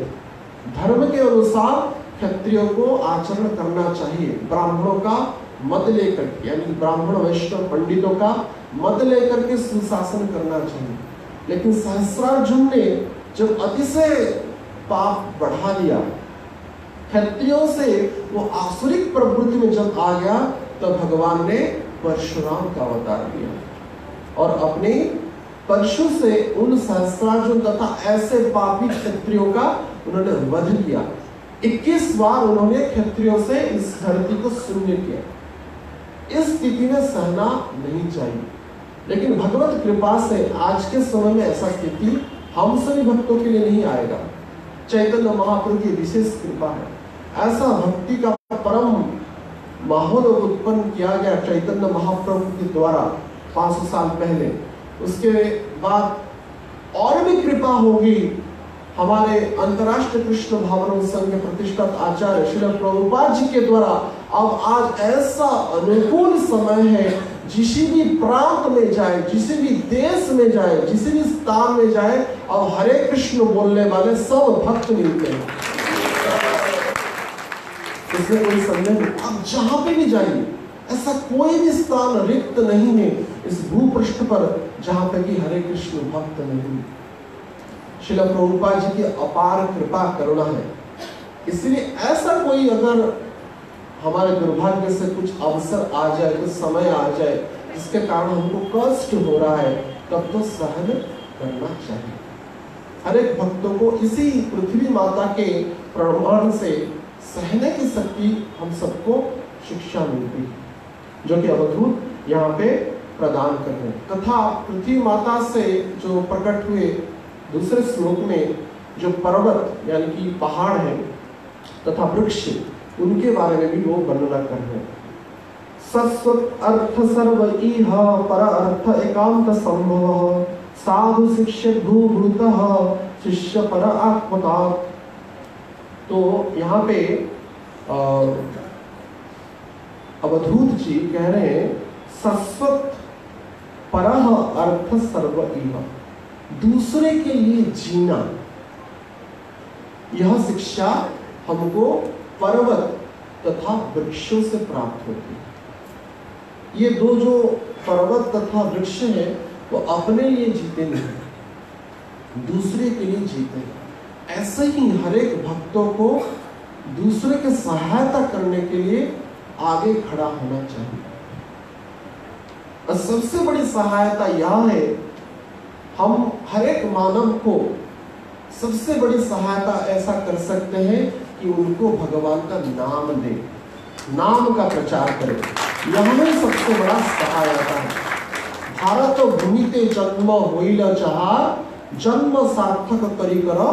धर्म के अनुसार क्षत्रियों को आचरण करना चाहिए। ब्राह्मणों का मत लेकर, यानी ब्राह्मण वैष्णव पंडितों का मत लेकर के सुशासन करना चाहिए। लेकिन सहस्रार्जुन ने जब अतिशय पाप बढ़ा दिया। क्षत्रियों से वो आसुरिक प्रवृत्ति में जब आ गया तब भगवान ने परशुराम का अवतार लिया और अपने परशु से उन सहस्त्रार्जुन तथा ऐसे पापी क्षत्रियों का उन्होंने वध किया। 21 बार उन्होंने क्षत्रियों से इस धरती को शून्य किया। इस स्थिति में सहना नहीं चाहिए, लेकिन भगवत कृपा से आज के समय में ऐसा स्थिति हम सभी भक्तों के लिए नहीं आएगा। चैतन्य महाप्रभु की विशेष कृपा है। ऐसा भक्ति का परम माहौल उत्पन्न किया गया चैतन्य महाप्रभु के द्वारा 500 साल पहले। उसके बाद और भी कृपा होगी हमारे अंतर्राष्ट्रीय कृष्ण भावना संघ के प्रतिष्ठित आचार्य श्रील प्रभुपाद जी के द्वारा। अब आज ऐसा अनुकूल समय है, जिस भी प्रांत में जाए, जिस भी देश में जाए, जिस भी स्थान में जाए, अब हरे कृष्ण बोलने वाले सब भक्त मिलते हैं। इसमें कोई संदेह नहीं। अब जहां पे भी जाइए, ऐसा कोई भी स्थान रिक्त नहीं है इस भूपृष्ठ पर जहां पे कि हरे कृष्ण भक्त नहीं। श्रील प्रभुपाद जी की अपार कृपा करुणा है। इसलिए ऐसा कोई अगर हमारे दुर्भाग्य से कुछ अवसर आ जाए, कुछ समय आ जाए जिसके कारण हमको कष्ट हो रहा है, तब तो सहन करना चाहिए। हर एक भक्तों को इसी पृथ्वी माता के प्रमाण से सहने की शक्ति हम सबको शिक्षा मिलती है, जो कि अवधूत यहाँ पे प्रदान कर रहे हैं। तथा पृथ्वी माता से जो प्रकट हुए दूसरे श्लोक में जो पर्वत यानी कि पहाड़ है तथा वृक्ष, उनके बारे में भी वो वर्णना कर रहे हैं। सस्वत अर्थ सर्व इह पर अर्थ एकांत संभव साधु शिष्य भूभृतः शिष्य पर आत्मता। तो यहाँ पे अवधूत जी कह रहे हैं सस्वत परह अर्थ सर्व इह, दूसरे के लिए जीना, यह शिक्षा हमको पर्वत तथा वृक्षों से प्राप्त होती है। ये दो जो पर्वत तथा वृक्ष है वो अपने लिए जीते नहीं, दूसरे के लिए जीते हैं। ऐसे ही हर एक भक्तों को दूसरे की सहायता करने के लिए आगे खड़ा होना चाहिए। और सबसे बड़ी सहायता यह है, हम हर एक मानव को सबसे बड़ी सहायता ऐसा कर सकते हैं कि उनको भगवान का नाम दे, नाम का प्रचार करें। यह हमें सबसे बड़ा सहायता है। भारत भूमिते जन्म होइल चाहार, जन्म सार्थक करी करो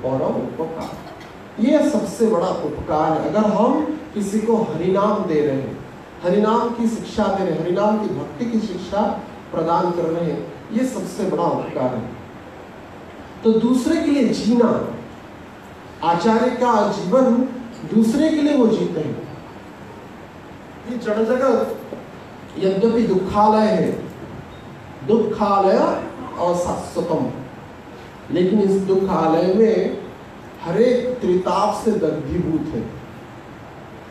परम उपकार। ये सबसे बड़ा उपकार है। अगर हम किसी को हरिनाम दे रहे हैं, हरिनाम की शिक्षा दे रहे हैं, हरिनाम की भक्ति की शिक्षा प्रदान कर रहे हैं, ये सबसे बड़ा उपकार है। तो दूसरे के लिए जीना, आचार्य का जीवन दूसरे के लिए वो जीते हैं। ये जड़ जगत यद्यपि दुखालय है, दुखालय अशाश्वतम, लेकिन इस दुखालय में हर एक त्रिताप से दग्धीभूत है।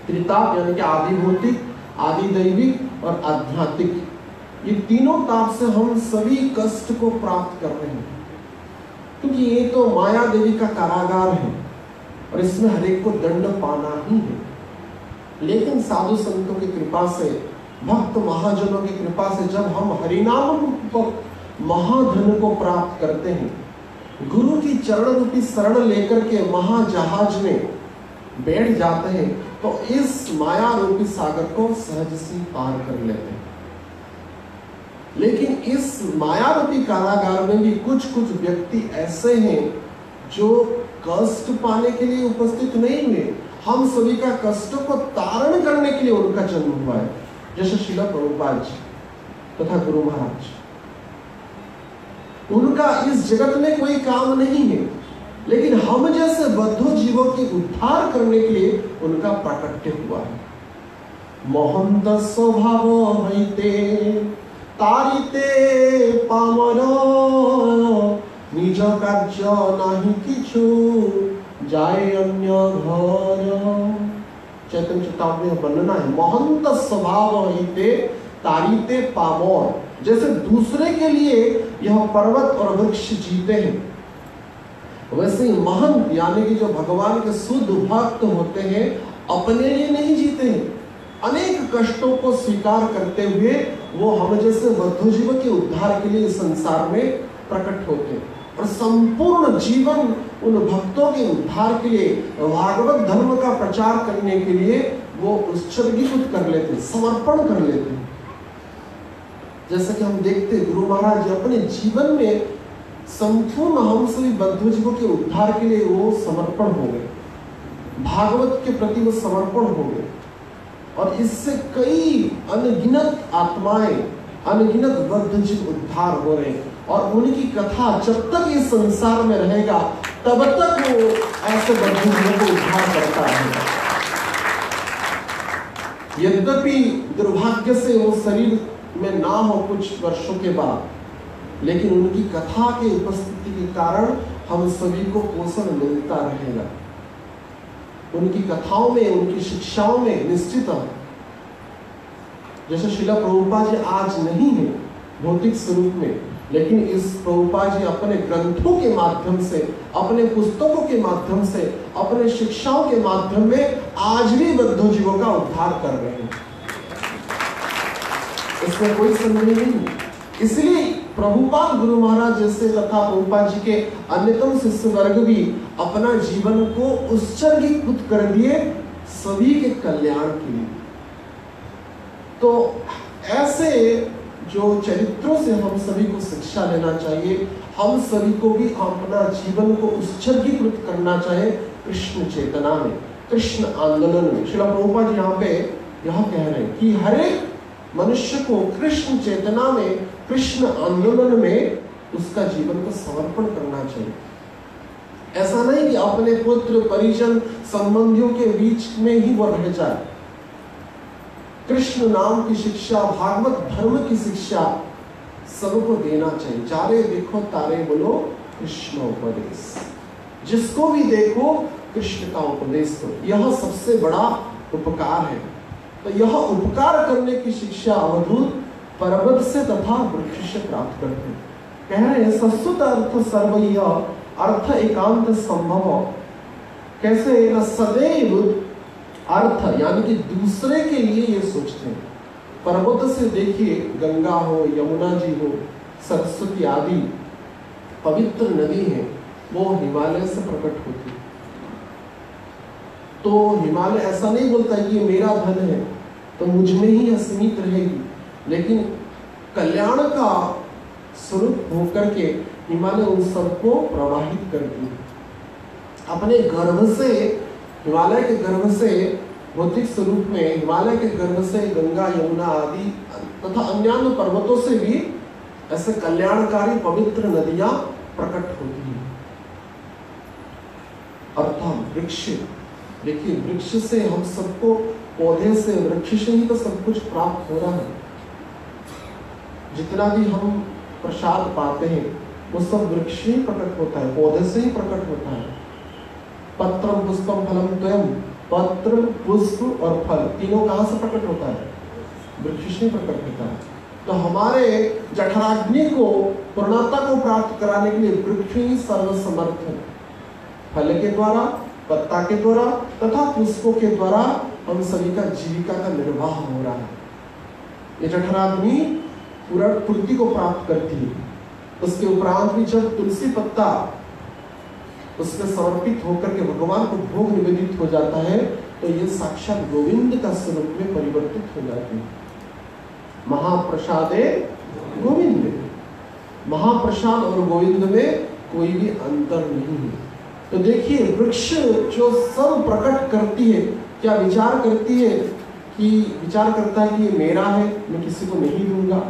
त्रिताप यानी कि आदि भौतिक, आदि दैविक और आध्यात्मिक, ये तीनों ताप से हम सभी कष्ट को प्राप्त कर रहे हैं, क्योंकि ये तो माया देवी का कारागार है और इसमें हर एक को दंड पाना ही है। लेकिन साधु संतों की कृपा से, भक्त महाजनों की कृपा से जब हम हरिनाम महाधन को प्राप्त करते हैं, गुरु की चरण रूपी शरण लेकर के महाजहाज में बैठ जाते हैं, तो इस माया रूपी सागर को सहज से पार कर लेते हैं। लेकिन इस माया रूपी कारागार में भी कुछ कुछ व्यक्ति ऐसे हैं जो कष्ट पाने के लिए उपस्थित नहीं हुए। हम सभी का कष्टों को तारण करने के लिए उनका जन्म हुआ है, जैसे श्रील प्रभुपाद जी तथा गुरु महाराज। उनका इस जगत में कोई काम नहीं है, लेकिन हम जैसे बद्धो जीवों के उद्धार करने के लिए उनका प्राकट्य हुआ है। मोहंत स्वभाव हईते तारिते पामर, निज कार्य नहीं किछु जाए अन्य घर। चैतन्य चेतावनी में वर्णना है, महंत स्वभाव हईते तारिते पामर, जैसे दूसरे के लिए यह पर्वत और वृक्ष जीते हैं, वैसे ही महंत यानी कि जो भगवान के शुद्ध भक्त होते हैं अपने लिए नहीं जीते हैं, अनेक कष्टों को स्वीकार करते हुए वो हम जैसे बद्धजीव के उद्धार के लिए संसार में प्रकट होते हैं और संपूर्ण जीवन उन भक्तों के उद्धार के लिए भागवत धर्म का प्रचार करने के लिए वो उत्सर्गीकृत कर लेते, समर्पण कर लेते। जैसे कि हम देखते गुरु महाराज जी अपने जीवन में संपूर्ण हम सभी बद्धजीवों के उद्धार के लिए वो समर्पण हो गए, भागवत के प्रति वो समर्पण हो गए और इससे कई अनगिनत आत्माएं, अनगिनत बद्धजीव उद्धार हो रहे हैं और उनकी कथा जब तक इस संसार में रहेगा तब तक वो ऐसे बद्धजीवों को उद्धार करता है। यद्यपि दुर्भाग्य से वो शरीर में ना हो कुछ वर्षों के बाद, लेकिन उनकी कथा के उपस्थिति के कारण हम सभी को पोषण मिलता रहेगा। उनकी कथाओं में, उनकी शिक्षाओं में निश्चित जैसे श्रील प्रभुपाद जी आज नहीं है भौतिक स्वरूप में, लेकिन इस प्रभुपाद जी अपने ग्रंथों के माध्यम से, अपने पुस्तकों के माध्यम से, अपने शिक्षाओं के माध्यम में आज भी बद्धजीवों का उद्धार कर रहे हैं, इसमें कोई संदेह नहीं। इसलिए प्रभुपाद गुरु महाराज जैसे तथा प्रभुपाद जी के अन्यतम शिष्य वर्ग भी अपना जीवन को उत्सर्गीकृत कर दिए सभी के कल्याण के लिए। तो ऐसे जो चरित्रों से हम सभी को शिक्षा लेना चाहिए, हम सभी को भी अपना जीवन को उत्सर्गीकृत करना चाहिए कृष्ण चेतना में, कृष्ण आंदोलन में। श्रील प्रभुपाद जी यहाँ पे यह कह रहे हैं कि हर एक मनुष्य को कृष्ण चेतना में, कृष्ण आंदोलन में उसका जीवन को समर्पण करना चाहिए। ऐसा नहीं कि अपने पुत्र परिजन संबंधियों के बीच में ही वो रह जाए। कृष्ण नाम की शिक्षा, भागवत धर्म की शिक्षा सबको देना चाहिए। चारे देखो तारे बोलो कृष्ण उपदेश, जिसको भी देखो कृष्ण का उपदेश दो, यह सबसे बड़ा उपकार है। तो यह उपकार करने की शिक्षा अवधूत पर्वत से तथा वृक्ष से प्राप्त करते हैं। कह रहे हैं सस्तुत अर्थ सर्वय्य अर्थ एकांत संभव। कैसे? न सदैव अर्थ यानी कि दूसरे के लिए ये सोचते हैं। पर्वत से देखिए, गंगा हो, यमुना जी हो, सरस्वती आदि पवित्र नदी है, वो हिमालय से प्रकट होती है। तो हिमालय ऐसा नहीं बोलता कि ये मेरा धन है तो मुझ में ही असीमित रहेगी, लेकिन कल्याण का स्वरूप होकर के हिमालय उन सबको प्रवाहित करती है। अपने गर्भ से, हिमालय के गर्भ से, भौतिक स्वरूप में हिमालय के गर्भ से गंगा यमुना आदि तथा अन्य पर्वतों से भी ऐसे कल्याणकारी पवित्र नदियां प्रकट होती हैं। अर्थात वृक्ष, देखिए वृक्ष से हम सबको, पौधे से, वृक्ष से ही तो सब कुछ प्राप्त हो रहा है। जितना भी हम प्रसाद पाते हैं वो सब वृक्ष ही प्रकट होता है, पौधे से ही प्रकट होता है। पत्रम पुष्पम फलम द्वयम, पत्र पुष्प और फल तीनों कहाँ से प्रकट होता है? वृक्ष से प्रकट होता है। तो हमारे जठराग्नि को, पूर्णता को प्राप्त कराने के लिए वृक्ष ही सर्वसमर्थ है। फल के द्वारा, पत्ता के द्वारा तथा पुष्पों के द्वारा हम सभी का जीविका का निर्वाह हो रहा है। ये जठराग्नि पूरा पूर्ति को प्राप्त करती है। उसके उपरांत भी जब तुलसी पत्ता उसमें समर्पित होकर के भगवान को भोग निवेदित हो जाता है तो ये साक्षात गोविंद का स्वरूप में परिवर्तित हो जाती है। महाप्रसादे गोविंद, महाप्रसाद और गोविंद में कोई भी अंतर नहीं है। तो देखिए वृक्ष जो सब प्रकट करती है, क्या विचार करती है कि विचार करता है कि ये मेरा है, मैं किसी को नहीं दूंगा।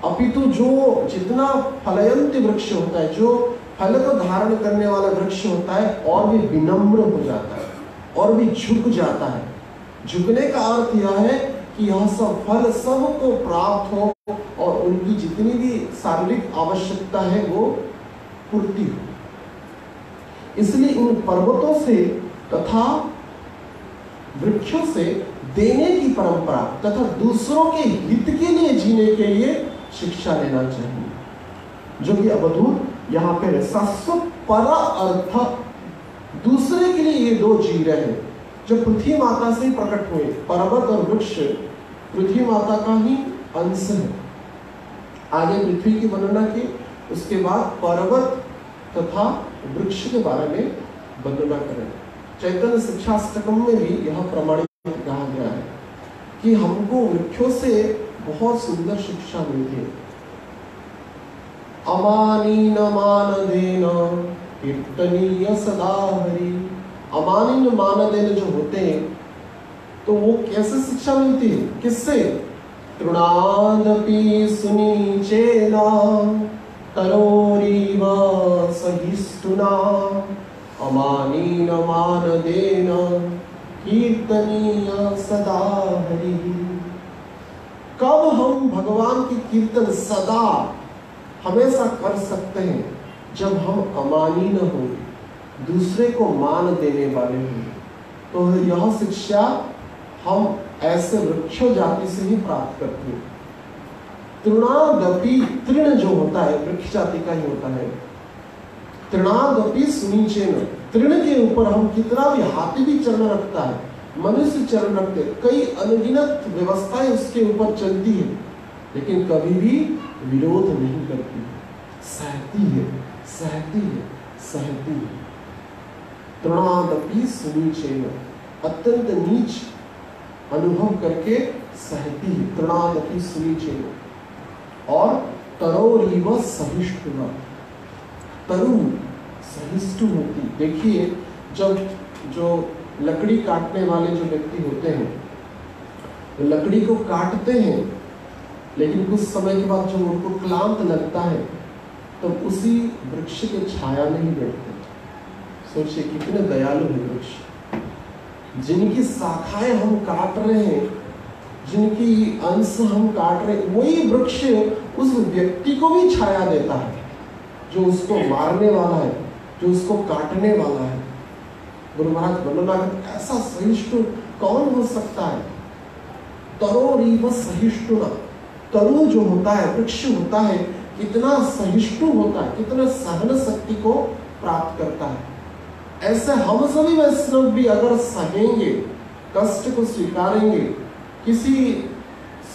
अपितु जो जितना फलयंत वृक्ष होता है, जो फल को धारण करने वाला वृक्ष होता है, और भी विनम्र हो जाता है और भी झुक जाता है। झुकने का अर्थ यह है कि यह सब फल सबको प्राप्त हो और उनकी जितनी भी शारीरिक आवश्यकता है वो पूर्ति हो। इसलिए उन पर्वतों से तथा वृक्षों से देने की परंपरा तथा दूसरों के हित के लिए जीने के लिए शिक्षा लेना चाहिए, जो कि अवधूत यहाँ पे शाश्वत पर अर्थ, दूसरे के लिए ये दो जी रहे हैं जो पृथ्वी माता से ही प्रकट हुए। पर्वत और वृक्ष पृथ्वी माता का ही अंश है। आगे पृथ्वी की वर्णना की, उसके बाद पर्वत तथा वृक्ष के बारे में वर्णना करें। चैतन्य शिक्षाष्टकम में भी यह प्रमाणित कहा गया है कि हमको वृक्षों से बहुत सुंदर शिक्षा मिलती है। अमानीन मानदेन कीर्तनीय सदा हरि। अमानीन मानदेन जो होते हैं तो वो कैसे शिक्षा मिलती है, किससे? तृणादपि सुनीचेन तरोरीव सहिष्णुना अमानीन मानदेन कीर्तनीय सदा हरि। कब हम भगवान की कीर्तन सदा हमेशा कर सकते हैं? जब हम अमानीन होंगे, दूसरे को मान देने वाले होंगे। तो यह शिक्षा हम ऐसे वृक्ष जाति से ही प्राप्त करते हैं। तृणादपि, तृण जो होता है वृक्ष जाति का ही होता है। तृणादपि सुनीचेन, तृण के ऊपर हम कितना भी, हाथी भी चरण रखता है, मनुष्य चरण रखते, कई अनगिनत व्यवस्थाएं उसके ऊपर चलती है, लेकिन कभी भी विरोध नहीं करती, सहती है, सहती है, सहती है। तृणादपि सुनीचेन, अत्यंत नीच अनुभव करके सहती है। तृणादपि सुनीचेन। और तरोरीव सहिष्णुना, तरु सहिष्णु होती। देखिए, जब जो लकड़ी काटने वाले जो व्यक्ति होते हैं, तो लकड़ी को काटते हैं, लेकिन कुछ समय के बाद जब उनको क्लांत लगता है तो उसी वृक्ष के छाया में ही बैठते। सोचिए कितने दयालु है वृक्ष। जिनकी शाखाएं हम काट रहे हैं, जिनकी अंश हम काट रहे हैं, वही वृक्ष उस व्यक्ति को भी छाया देता है जो उसको मारने वाला है, जो उसको काटने वाला है। गुरु महाराज वर्णना करते, ऐसा सहिष्णु कौन हो सकता है? तरोरीव सहिष्णुना, तरु जो होता है, वृक्ष होता है, कितना सहिष्णु होता है, कितना सहन शक्ति को प्राप्त करता है। ऐसे हम सभी वैष्णव भी अगर सहेंगे, कष्ट को स्वीकारेंगे, किसी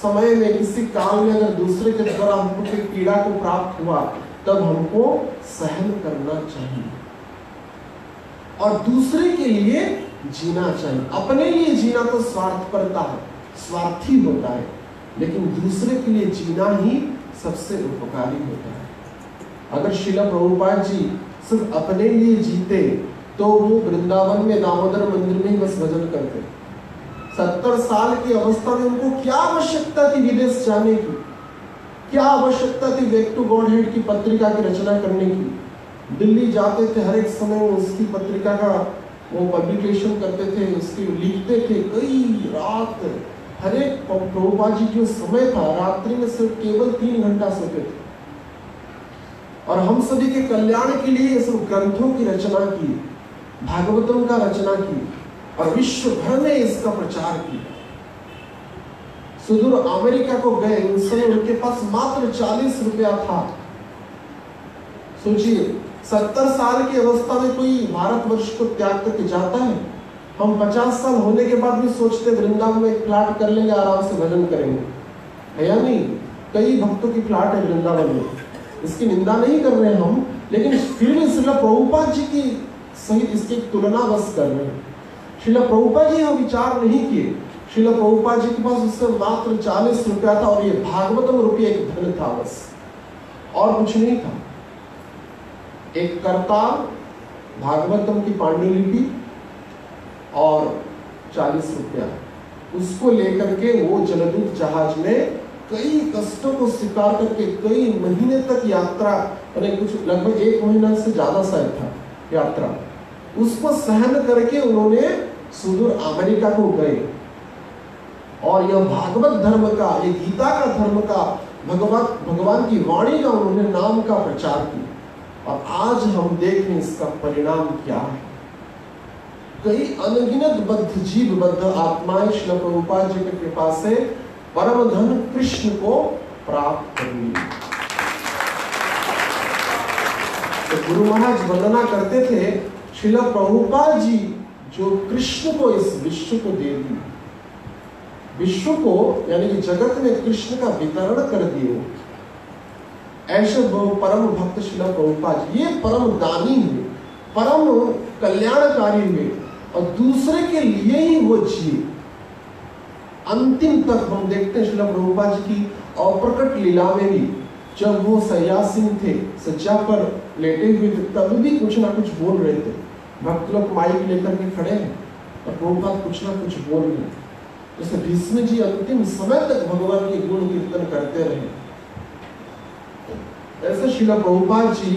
समय में, किसी काल में अगर दूसरे के द्वारा हमको कोई पीड़ा को प्राप्त हुआ, तब हमको सहन करना चाहिए और दूसरे के लिए जीना चाहिए। अपने लिए जीना तो स्वार्थपरता है, स्वार्थी होता है, लेकिन दूसरे के लिए जीना ही सबसे उपकारी होता है। अगर श्रील प्रभुपाद जी सिर्फ अपने लिए जीते तो वो वृंदावन में दामोदर मंदिर में ही बस भजन करते। 70 साल की अवस्था में उनको क्या आवश्यकता थी विदेश जाने की? क्या आवश्यकता थी बैक टू गॉड हेड की पत्रिका की रचना करने की? दिल्ली जाते थे, हर एक समय उसकी पत्रिका का वो पब्लिकेशन करते थे, उसकी लिखते थे कई रात। हर एक प्रभुपाद जी जो समय था, रात्रि में सिर्फ केवल 3 घंटा सोते थे और हम सभी के कल्याण के लिए ये सब ग्रंथों की रचना की, भागवतम का रचना की और विश्व भर में इसका प्रचार किया। सुदूर अमेरिका को गए, उस समय उनके पास मात्र 40 रुपया था। सोचिए, 70 साल की अवस्था में कोई भारतवर्ष को त्याग करके जाता है? हम 50 साल होने के बाद भी सोचते वृंदावन में प्लाट कर लेंगे, आराम से भजन करेंगे, है या नहीं? कई भक्तों की प्लाट है वृंदावन में, इसकी निंदा नहीं कर रहे हम, लेकिन फिर भी श्रील प्रभुपाद जी की सहित इसकी तुलना बस कर रहे हैं। श्रील प्रभुपाद जी यह विचार नहीं किए। श्रील प्रभुपाद जी के पास उससे मात्र 40 रुपया था और ये भागवतम रुपये एक धन था, बस और कुछ नहीं था। एक करताल, भागवतम की पांडुलिपि और 40 रुपया, उसको लेकर के वो जलदूत जहाज में कई कष्टों को स्वीकार करके कई महीने तक यात्रा, कुछ लगभग 1 महीना से ज्यादा शायद था यात्रा, उसको सहन करके उन्होंने सुदूर अमेरिका को गए और यह भागवत धर्म का, ये गीता का धर्म का, भगवान की वाणी का उन्होंने नाम का प्रचार किया। और आज हम देखें इसका परिणाम क्या है। कई अनगिनत बद्ध जीव, बद्ध आत्माएं श्रील प्रभुपाद जी की कृपा से परम धन कृष्ण को प्राप्त कर ली। तो गुरु महाराज वंदना करते थे, श्रील प्रभुपाद जी जो कृष्ण को इस विश्व को दे दी, विश्व को यानी कि जगत में कृष्ण का वितरण कर दिए, ऐसे वो परम भक्त श्रील प्रभुपाद जी, ये परम दानी हुए, परम कल्याणकारी हुए और दूसरे के लिए ही वो जिए। अंतिम तक हम देखते हैं श्रील प्रभुपाद जी की अप्रकट लीला में भी, जब वो सयासीन थे, सज्जा पर लेटे हुए थे, तब भी कुछ ना कुछ बोल रहे थे। भक्त लोग माइक लेकर के खड़े हैं और प्रभुपाद कुछ ना कुछ बोल रहे हैं। जैसे भीष्म जी अंतिम समय तक भगवान के गुण कीर्तन करते रहे, ऐसे श्रील प्रभुपाद जी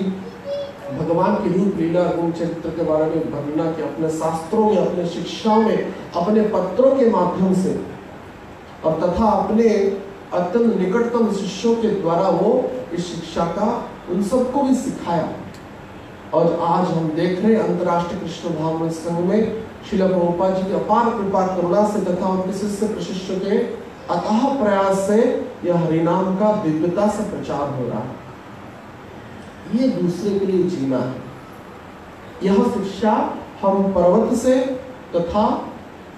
भगवान के रूप लीला गुण चरित्र के बारे में वर्णना के अपने शास्त्रों में, अपने शिक्षाओं में, अपने पत्रों के माध्यम से और तथा अपने अत्यंत निकटतम शिष्यों के द्वारा वो इस शिक्षा का उन सबको भी सिखाया। और आज हम देख रहे हैं अंतर्राष्ट्रीय कृष्ण भावना संघ में श्रील प्रभुपाद जी की अपार कृपा करुणा से तथा उनके शिष्य प्रशिष्य के अथाह प्रयास से यह हरिनाम का दिव्यता से प्रचार हो रहा है। ये दूसरे के लिए जीना है। यह शिक्षा हम पर्वत से तथा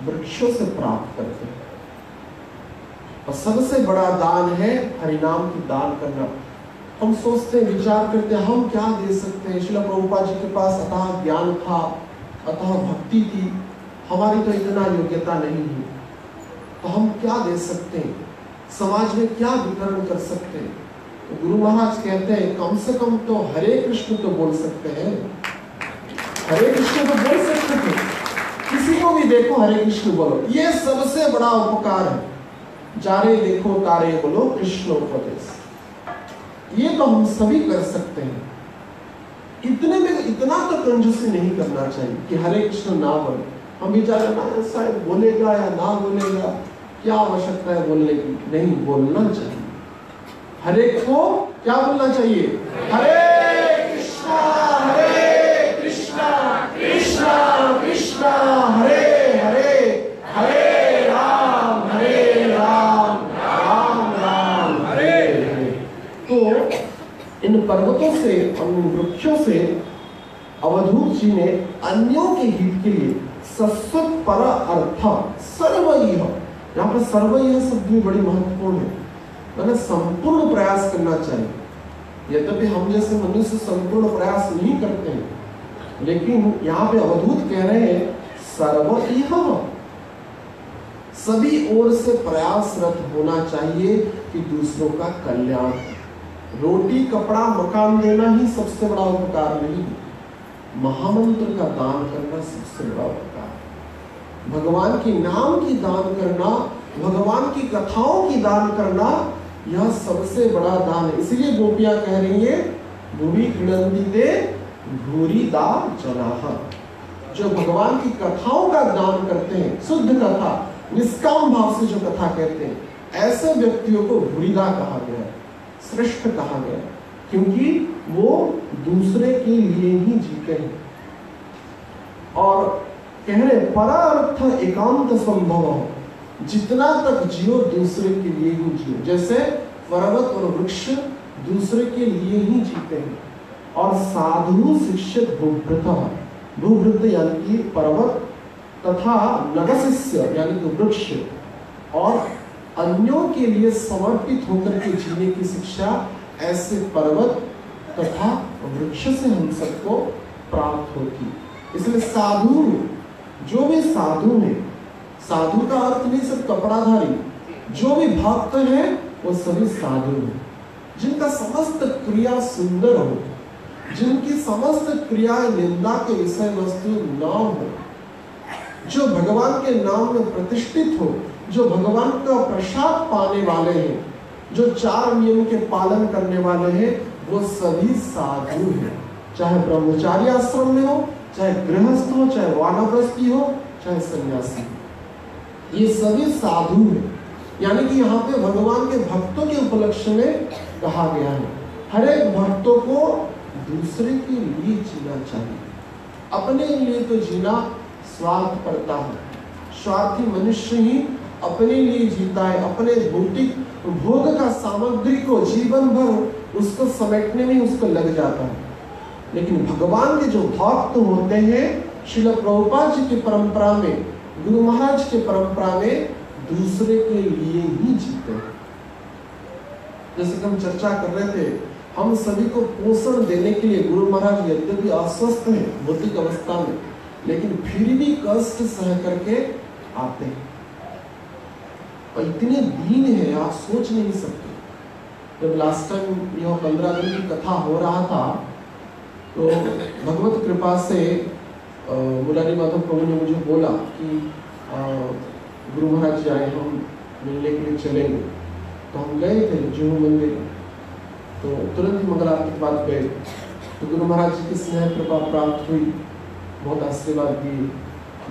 वृक्षों से प्राप्त करते हैं और सबसे बड़ा दान है हरिनाम की दान करना। हम सोचते हैं, विचार करते हैं, हम क्या दे सकते हैं। श्रील प्रभुपाद जी के पास अथाह ज्ञान था, अथाह भक्ति थी, हमारी तो इतना योग्यता नहीं है, तो हम क्या दे सकते हैं, समाज में क्या वितरण कर सकते हैं। तो गुरु महाराज कहते हैं कम से कम तो हरे कृष्ण तो बोल सकते हैं, हरे कृष्ण तो बोल सकते थे, किसी को भी देखो हरे कृष्ण बोलो, ये सबसे बड़ा उपकार है। जारे देखो तारे बोलो कृष्ण उपदेश, ये तो हम सभी कर सकते हैं। इतने में इतना तो कंजूसी नहीं करना चाहिए कि हरे कृष्ण ना बोले। हम विचार ना शायद बोलेगा या ना बोलेगा, क्या आवश्यकता है बोलने की, नहीं बोलना चाहिए। हरे को क्या बोलना चाहिए, हरे कृष्णा कृष्णा कृष्णा हरे हरे, हरे राम राम राम हरे हरे। तो इन पर्वतों से और वृक्षों से अवधूत जी ने अन्यों के हित के लिए सस्वत पर अर्थ सर्वैह, यहाँ पर सर्वैह शब्द भी बड़ी महत्वपूर्ण है, मैंने संपूर्ण प्रयास करना चाहिए। यद्यपि हम जैसे मनुष्य संपूर्ण प्रयास नहीं करते हैं, लेकिन यहाँ पे अवधूत कह रहे हैं सर्वैह, सभी ओर से प्रयासरत होना चाहिए कि दूसरों का कल्याण। रोटी कपड़ा मकान देना ही सबसे बड़ा उपकार नहीं, महामंत्र का दान करना सबसे बड़ा उपकार है। भगवान के नाम की दान करना, भगवान की कथाओं की दान करना, यह सबसे बड़ा दान है। इसलिए गोपियां कह रही है भूमि क्रीडन्ति ते भूरिदा जनाः, जो भगवान की कथाओं का दान करते हैं, शुद्ध कथा, निष्काम भाव से जो कथा कहते हैं, ऐसे व्यक्तियों को भूरिदा कहा गया है, श्रेष्ठ कहा गया, क्योंकि वो दूसरे के लिए ही जीते हैं। और कह रहे परार्थ एकांत संभव, जितना तक जियो दूसरे के लिए ही जियो। जैसे पर्वत और वृक्ष दूसरे के लिए ही जीते हैं। और साधु शिक्षित भूभृत, भूभृत यानी कि पर्वत तथा नगशिष्य यानी कि वृक्ष, और अन्यों के लिए समर्पित होकर के जीने की शिक्षा ऐसे पर्वत तथा वृक्ष से हम सबको प्राप्त होती। इसलिए साधु, जो भी साधु है, साधु का अर्थ नहीं सिर्फ कपड़ाधारी, जो भी भक्त है वो सभी साधु हैं, जिनका समस्त क्रिया सुंदर हो, जिनकी समस्त क्रिया निंदा के विषय वस्तु न हो, जो भगवान के नाम में प्रतिष्ठित हो, जो भगवान का प्रसाद पाने वाले हैं, जो 4 नियम के पालन करने वाले हैं, वो सभी साधु हैं। चाहे ब्रह्मचारी आश्रम में हो, चाहे गृहस्थ हो, चाहे वानप्रस्थी हो, चाहे सन्यासी हो, ये सभी साधु हैं। यानी कि यहाँ पे भगवान के भक्तों के उपलक्ष्य में कहा गया है, हर एक भक्तों को दूसरे के लिए जीना चाहिए। अपने लिए तो जीना स्वार्थपरता है, स्वार्थी मनुष्य ही अपने लिए जीता है, अपने भौतिक भोग का सामग्री को जीवन भर उसको समेटने में उसको लग जाता है। लेकिन भगवान के जो भक्त होते हैं, श्रील प्रभुपाद जी की परंपरा में, गुरु महाराज की परंपरा में दूसरे के लिए ही जीते हैं। जैसे कि हम चर्चा कर रहे थे, हम सभी को पोषण देने के लिए गुरु महाराज यद्यपि अस्वस्थ हैं भौतिक अवस्था में, लेकिन फिर भी कष्ट सह करके आते हैं और इतने दीन है आप सोच नहीं सकते। जब लास्ट टाइम यह 15 दिन की कथा हो रहा था तो भगवत कृपा से मुरारी माधव प्रभु ने मुझे बोला कि गुरु महाराज जी आए, हम मिलने के लिए चलेंगे। तो हम गए थे जुहू मंदिर, तो तुरंत ही मंगल आरती के बाद गए। तो गुरु महाराज जी की स्नेह कृपा प्राप्त हुई, बहुत आशीर्वाद दिए,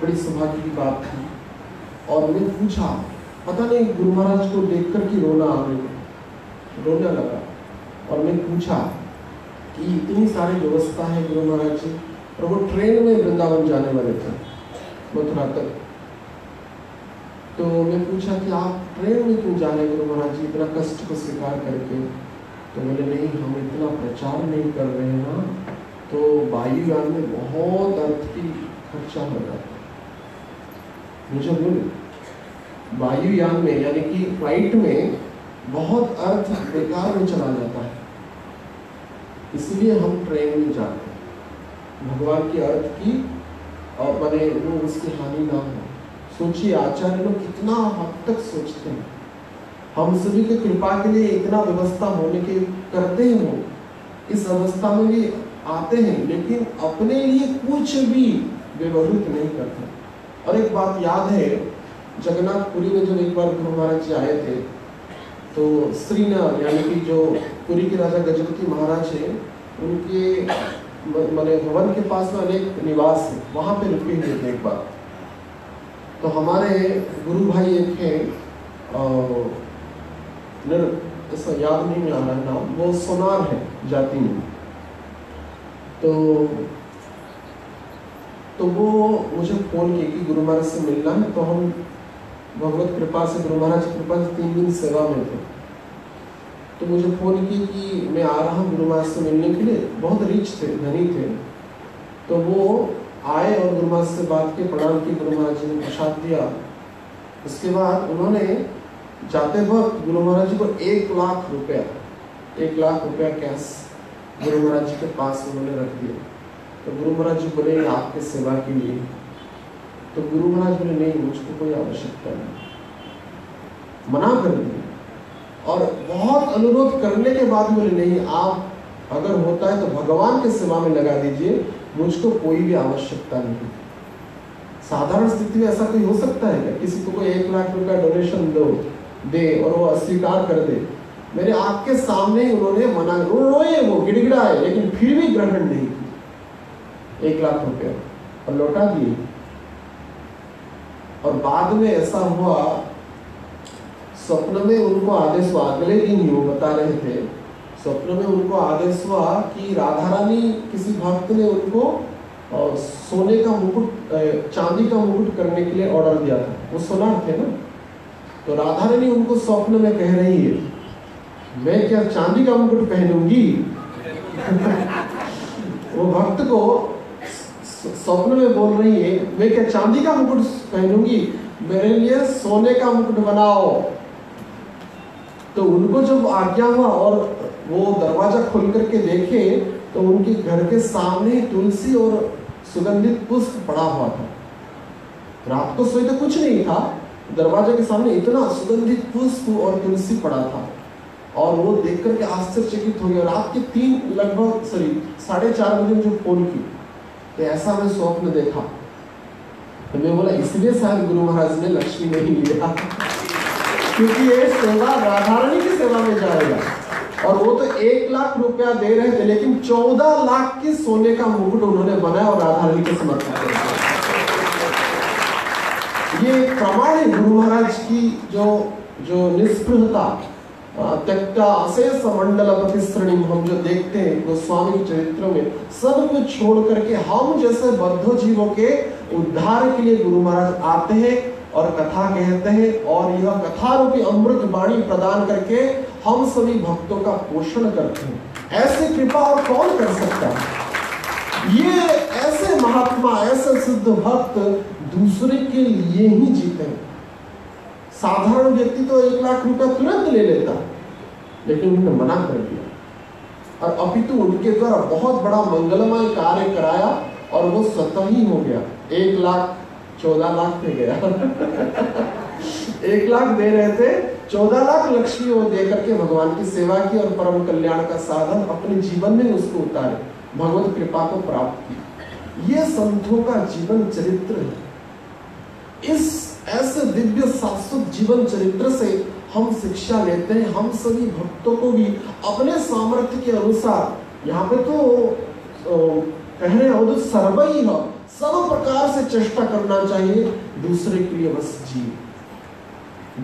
बड़ी सौभाग्य की बात थी। और मैंने पूछा, पता नहीं गुरु महाराज को देख कर के रोना आ गया, रोने लगा। और मैं पूछा कि इतनी सारी व्यवस्था है गुरु महाराज जी, और वो ट्रेन में वृंदावन जाने वाले थे मथुरा तक। तो मैं पूछा कि आप ट्रेन में क्यों जा रहे गुरु महाराज जी, इतना कष्ट को स्वीकार करके? तो बोले नहीं, हम इतना प्रचार नहीं कर रहे हैं ना, तो वायुयान में बहुत अर्थ की खर्चा हो जाता है। मुझे बोले वायुयान में यानी कि फ्लाइट में बहुत अर्थ बेकार में चला जाता है, इसलिए हम ट्रेन में जाते हैं, भगवान की अर्थ की और बने वो उसकी हानि ना हो। सोचिए आचार्य लोग कितना हद तक सोचते हैं। हम सभी के कृपा के लिए इतना व्यवस्था होने के करते हैं, वो इस अवस्था में भी आते हैं, लेकिन अपने लिए कुछ भी व्यवहित नहीं करते। और एक बात याद है, जगन्नाथपुरी में जब एक बार गुरु महाराज जी आए थे, तो श्रीनगर यानी कि जो पुरी के राजा गजपति महाराज हैं, उनके माने भवन के पास में अनेक निवास है, वहाँ पे रुके हुए थे एक बार। तो हमारे गुरु भाई एक है, ऐसा याद नहीं आ रहा नाम, वो सोनार है जाति में। तो वो मुझे फोन किया कि गुरु महाराज से मिलना है। तो हम भगवत कृपा से, गुरु महाराज की कृपा से 3 दिन सेवा में थे। तो मुझे फोन किया कि मैं आ रहा हूँ गुरु महाराज से मिलने के लिए, बहुत रिच थे, धनी थे। तो वो आए और गुरु महाराज से बात की, प्रणाम की, गुरु महाराज जी ने प्रसाद दिया। उसके बाद उन्होंने जाते वक्त गुरु महाराज जी को 1 लाख रुपया, 1 लाख रुपया कैश गुरु महाराज जी के पास उन्होंने रख दिया। तो गुरु महाराज जी बोले आपके सेवा के लिए। तो गुरु महाराज बोले नहीं, मुझको कोई आवश्यकता नहीं, मना कर दिया। और बहुत अनुरोध करने के बाद बोले नहीं, आप अगर होता है तो भगवान के सेवा में लगा दीजिए, मुझको कोई भी आवश्यकता नहीं। साधारण स्थिति में ऐसा कोई हो सकता है क्या? किसी को कोई 1 लाख रुपया डोनेशन दे और वो अस्वीकार कर दे? मेरे आपके सामने उन्होंने मना, रोए, वो गिड़गिड़ाए, लेकिन फिर भी ग्रहण नहीं किया 1 लाख रुपया और लौटा दिए। और बाद में ऐसा हुआ, स्वप्न में उनको आदेश हुआ, अगले दिन ही वो बता रहे थे, स्वप्न में उनको आदेश हुआ कि राधा रानी, किसी भक्त ने उनको सोने का मुकुट, चांदी का मुकुट करने के लिए ऑर्डर दिया था। वो सोनार थे ना, तो राधा रानी उनको स्वप्न में कह रही है, मैं क्या चांदी का मुकुट पहनूंगी? वो भक्त को स्वप्न में बोल रही है, मैं क्या चांदी का मुकुट पहनूंगी, मेरे लिए सोने का मुकुट बनाओ। तो उनको जब आज्ञा हुआ और वो दरवाजा खोल करके देखे तो उनके घर के सामने तुलसी और सुगंधित पुष्प पड़ा हुआ था। रात को सोए तो कुछ नहीं था, दरवाजे के सामने इतना सुगंधित पुष्प और तुलसी पड़ा था। और वो देख करके आश्चर्यचकित हो गया। रात के लगभग 4:30 बजे जो फोन की, तो ऐसा मैं स्वप्न देखा। तो मैं बोला इसलिए शायद गुरु महाराज ने लक्ष्मी नहीं लिया, क्योंकि ये सेवा राधा रानी की सेवा में जाएगा। और वो तो 1 लाख रुपया दे रहे थे, लेकिन 14 लाख की सोने का मुकुट उन्होंने बनाया और राधा रानी के समर्पित किया। ये प्रमाण है गुरु महाराज की जो निष्पृहता, त्यक्ता अशेष मंडल प्रतिश्रेणी, हम जो देखते हैं गोस्वामी के चरित्र में, सब कुछ छोड़ करके हम जैसे बद्ध जीवों के उद्धार के लिए गुरु महाराज आते हैं और कथा कहते हैं, और यह कथा रूपी अमृत वाणी प्रदान करके हम सभी भक्तों का पोषण करते हैं। ऐसी कृपा और कौन कर सकता है? ये ऐसे महात्मा, ऐसे सिद्ध भक्त दूसरे के लिए ही जीते हैं। साधारण व्यक्ति तो 1 लाख रुपया तुरंत ले लेता, लेकिन उन्होंने मना कर दिया और अपितु उनके द्वारा बहुत बड़ा मंगलमय कार्य कराया और वो स्वतः ही हो गया। 1 लाख 14 लाख पे गया 1 लाख दे रहे थे, 14 लाख लक्ष्मी वो दे करके भगवान की सेवा की और परम कल्याण का साधन अपने जीवन में उसको उतारे, भगवत कृपा को प्राप्त की। ये संतों का जीवन चरित्र है। इस ऐसे दिव्य शाश्वत जीवन चरित्र से हम शिक्षा लेते हैं। हम सभी भक्तों को भी अपने सामर्थ्य के अनुसार, यहाँ पे तो कह रहे हैं सर्वैव, सब प्रकार से चेष्टा करना चाहिए दूसरे के लिए बस जिए,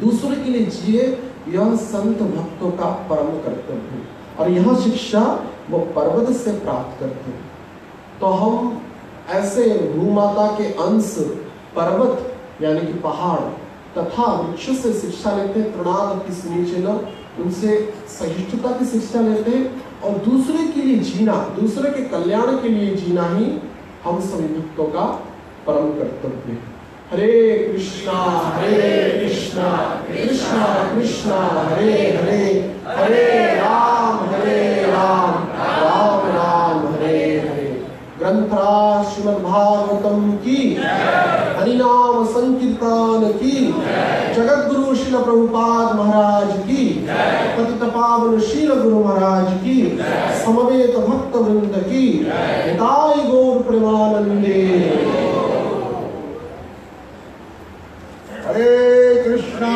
दूसरे के लिए जिए। यह संत भक्तों का परम कर्तव्य है और यह शिक्षा वो पर्वत से प्राप्त करते हैं। तो हम ऐसे भूमाता के अंश पर्वत यानी कि पहाड़ तथा वृक्ष से शिक्षा लेते हैं, तृणाद किस्मीचन, उनसे सहिष्णुता की शिक्षा लेते हैं और दूसरे के लिए जीना, दूसरे के कल्याण के लिए जीना ही हम सभी भक्तों का परम कर्तव्य है। हरे कृष्णा कृष्णा कृष्णा हरे हरे, हरे राम राम राम हरे हरे। ग्रंथराज श्रीमद् भागवतम की, हरिनाम संकीर्तन की, जगत गुरु श्रील प्रभुपाद महाराज की, पतित पावन शील गुरु महाराज की, समवेत भक्त वृंद की, निताई गौर प्रेमानंदे। हरे कृष्णा